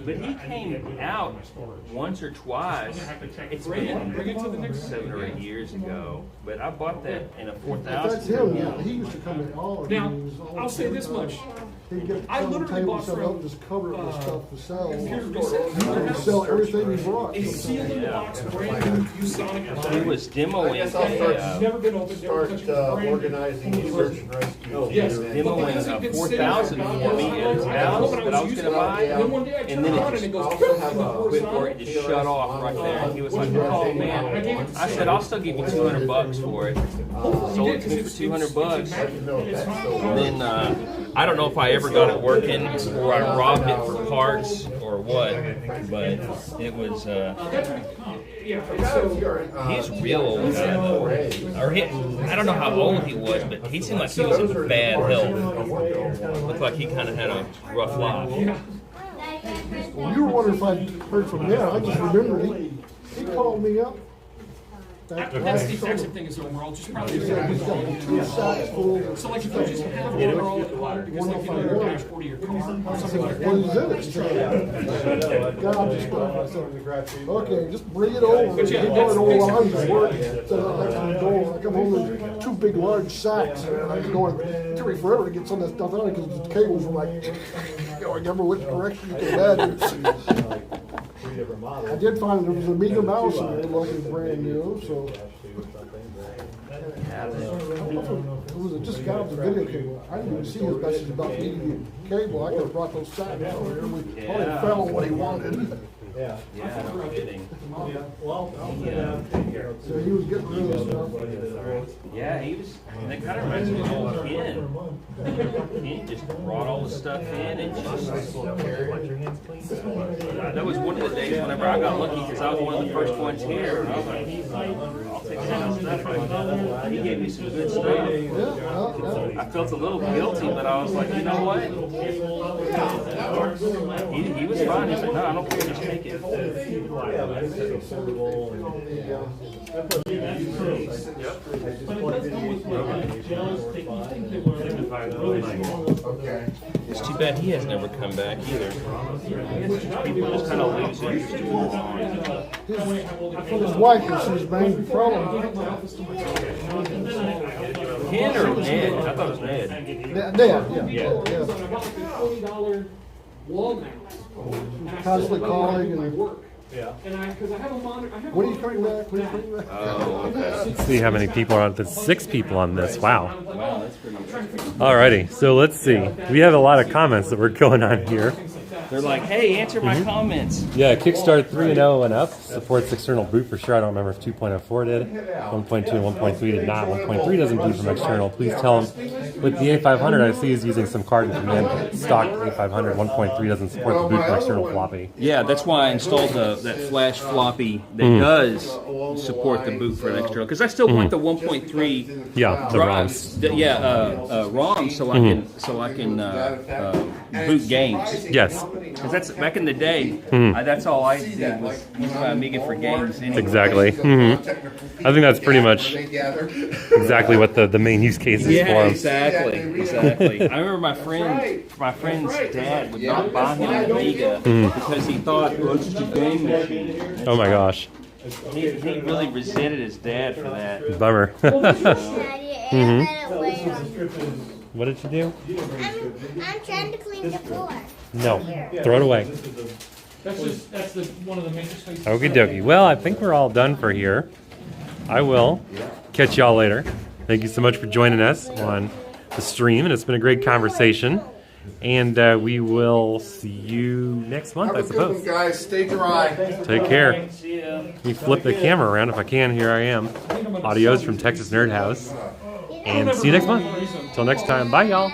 but he came out once or twice. It's been 7 or 8 years ago, but I bought that in a That's 4000. him, yeah. He used to come in all of Now, these. I'll say this much. He'd get I on the literally table, bought set from, up, just cover it with stuff to sell. Computer Reset. He'd sell everything he brought. A sealed in the box, brand new ViewSonic. He was demoing It's never been opened, never Start touched it. organizing the search and rescue. Yes. demoing a 4000 for me at his house that I was going to buy, And then one day I and turned then on it and it just goes, quit for it, just shut off right there. And he was like, "Oh man!" I said, "I'll still give you $200 for it." Sold it to me for $200. And then I don't know if I ever got it working or I robbed it for parts or what, but it was. He's real old guy though, or I don't know how old he was, but he seemed like he was in bad health. Looked like he kind of had a rough life. Well, you were wondering if I heard from him. I just remembered he called me up. That's the exact same thing as overall, just probably. He said he's got 2 sacks full. So like if you just have overall at home, because like you know your dashboard of your car or something like What that. is it? Garbage stuff. I said, okay, just bring it over. But yeah, He that's- brought it over. I was working. So I come home with 2 big large sacks. And I was going, it took me forever to get some of that stuff out because the cables were like, I remember which direction you could imagine. I did find there was an Amiga mouse in there, like it was brand new, so. It was just got off the video cable. I didn't even see his message about needing the cable. I could have brought those sacks over here. We probably found what he wanted. Yeah. Yeah, no kidding. So he was getting rid of stuff. Yeah, he was. And that kind of reminds me of old Ken. Ken just brought all the stuff in and just. That was one of the days whenever I got lucky because I was one of the first ones here. And I was like, I'll take that stuff. He gave me some good stuff. Yeah. I felt a little guilty, but I was like, you know what? He was fine. He said, no, I don't care. Just take it. It's too bad he has never come back either. People just kind of lose interest in this on. His wife was his main problem. Ken or Ned? I thought it was Ned. Yeah. $20 wall mount. Constantly calling and. Yeah. Because I have a monitor. When are you coming back? When are you coming back? Oh, okay. Let's see how many people are on this. 6 people on this. Wow. Wow, that's pretty interesting. Alrighty, so let's see. We have a lot of comments that were going on here. They're like, hey, answer my comments. Yeah, Kickstart 3.0 and up supports external boot for sure. I don't remember if 2.04 did. 1.2 and 1.3 did not. 1.3 doesn't boot from external. Please tell them. With the A500, I see is using some card and command stock A500. 1.3 doesn't support the boot from external floppy. Yeah, that's why I installed that flash floppy that does support the boot for an external. Because I still want the 1.3 Yeah, the ROMs. ROM so I can boot games. Yes, Because that's back in the day. That's all I did was use my Amiga for games. Anyway. exactly. I think that's pretty much exactly what the main use case is Yeah, for 'em. exactly. I remember my friend's dad would not buy him an Amiga because he thought, well, it's just a game machine. Oh my gosh, He really resented his dad for that. bummer. Daddy, What did you do? I'm trying to clean the floor. No, throw it away. That's one of the major spaces. Okie dokie. Well, I think we're all done for here. I will catch y'all later. Thank you so much for joining us on the stream, and it's been a great conversation. And we will see you next month, Have I a good one, suppose. guys. Stay dry. Take care. See ya. Let me flip the camera around if I can. Here I am. Audios from Texas Nerd House. And see you next month. Till next time. Bye, y'all.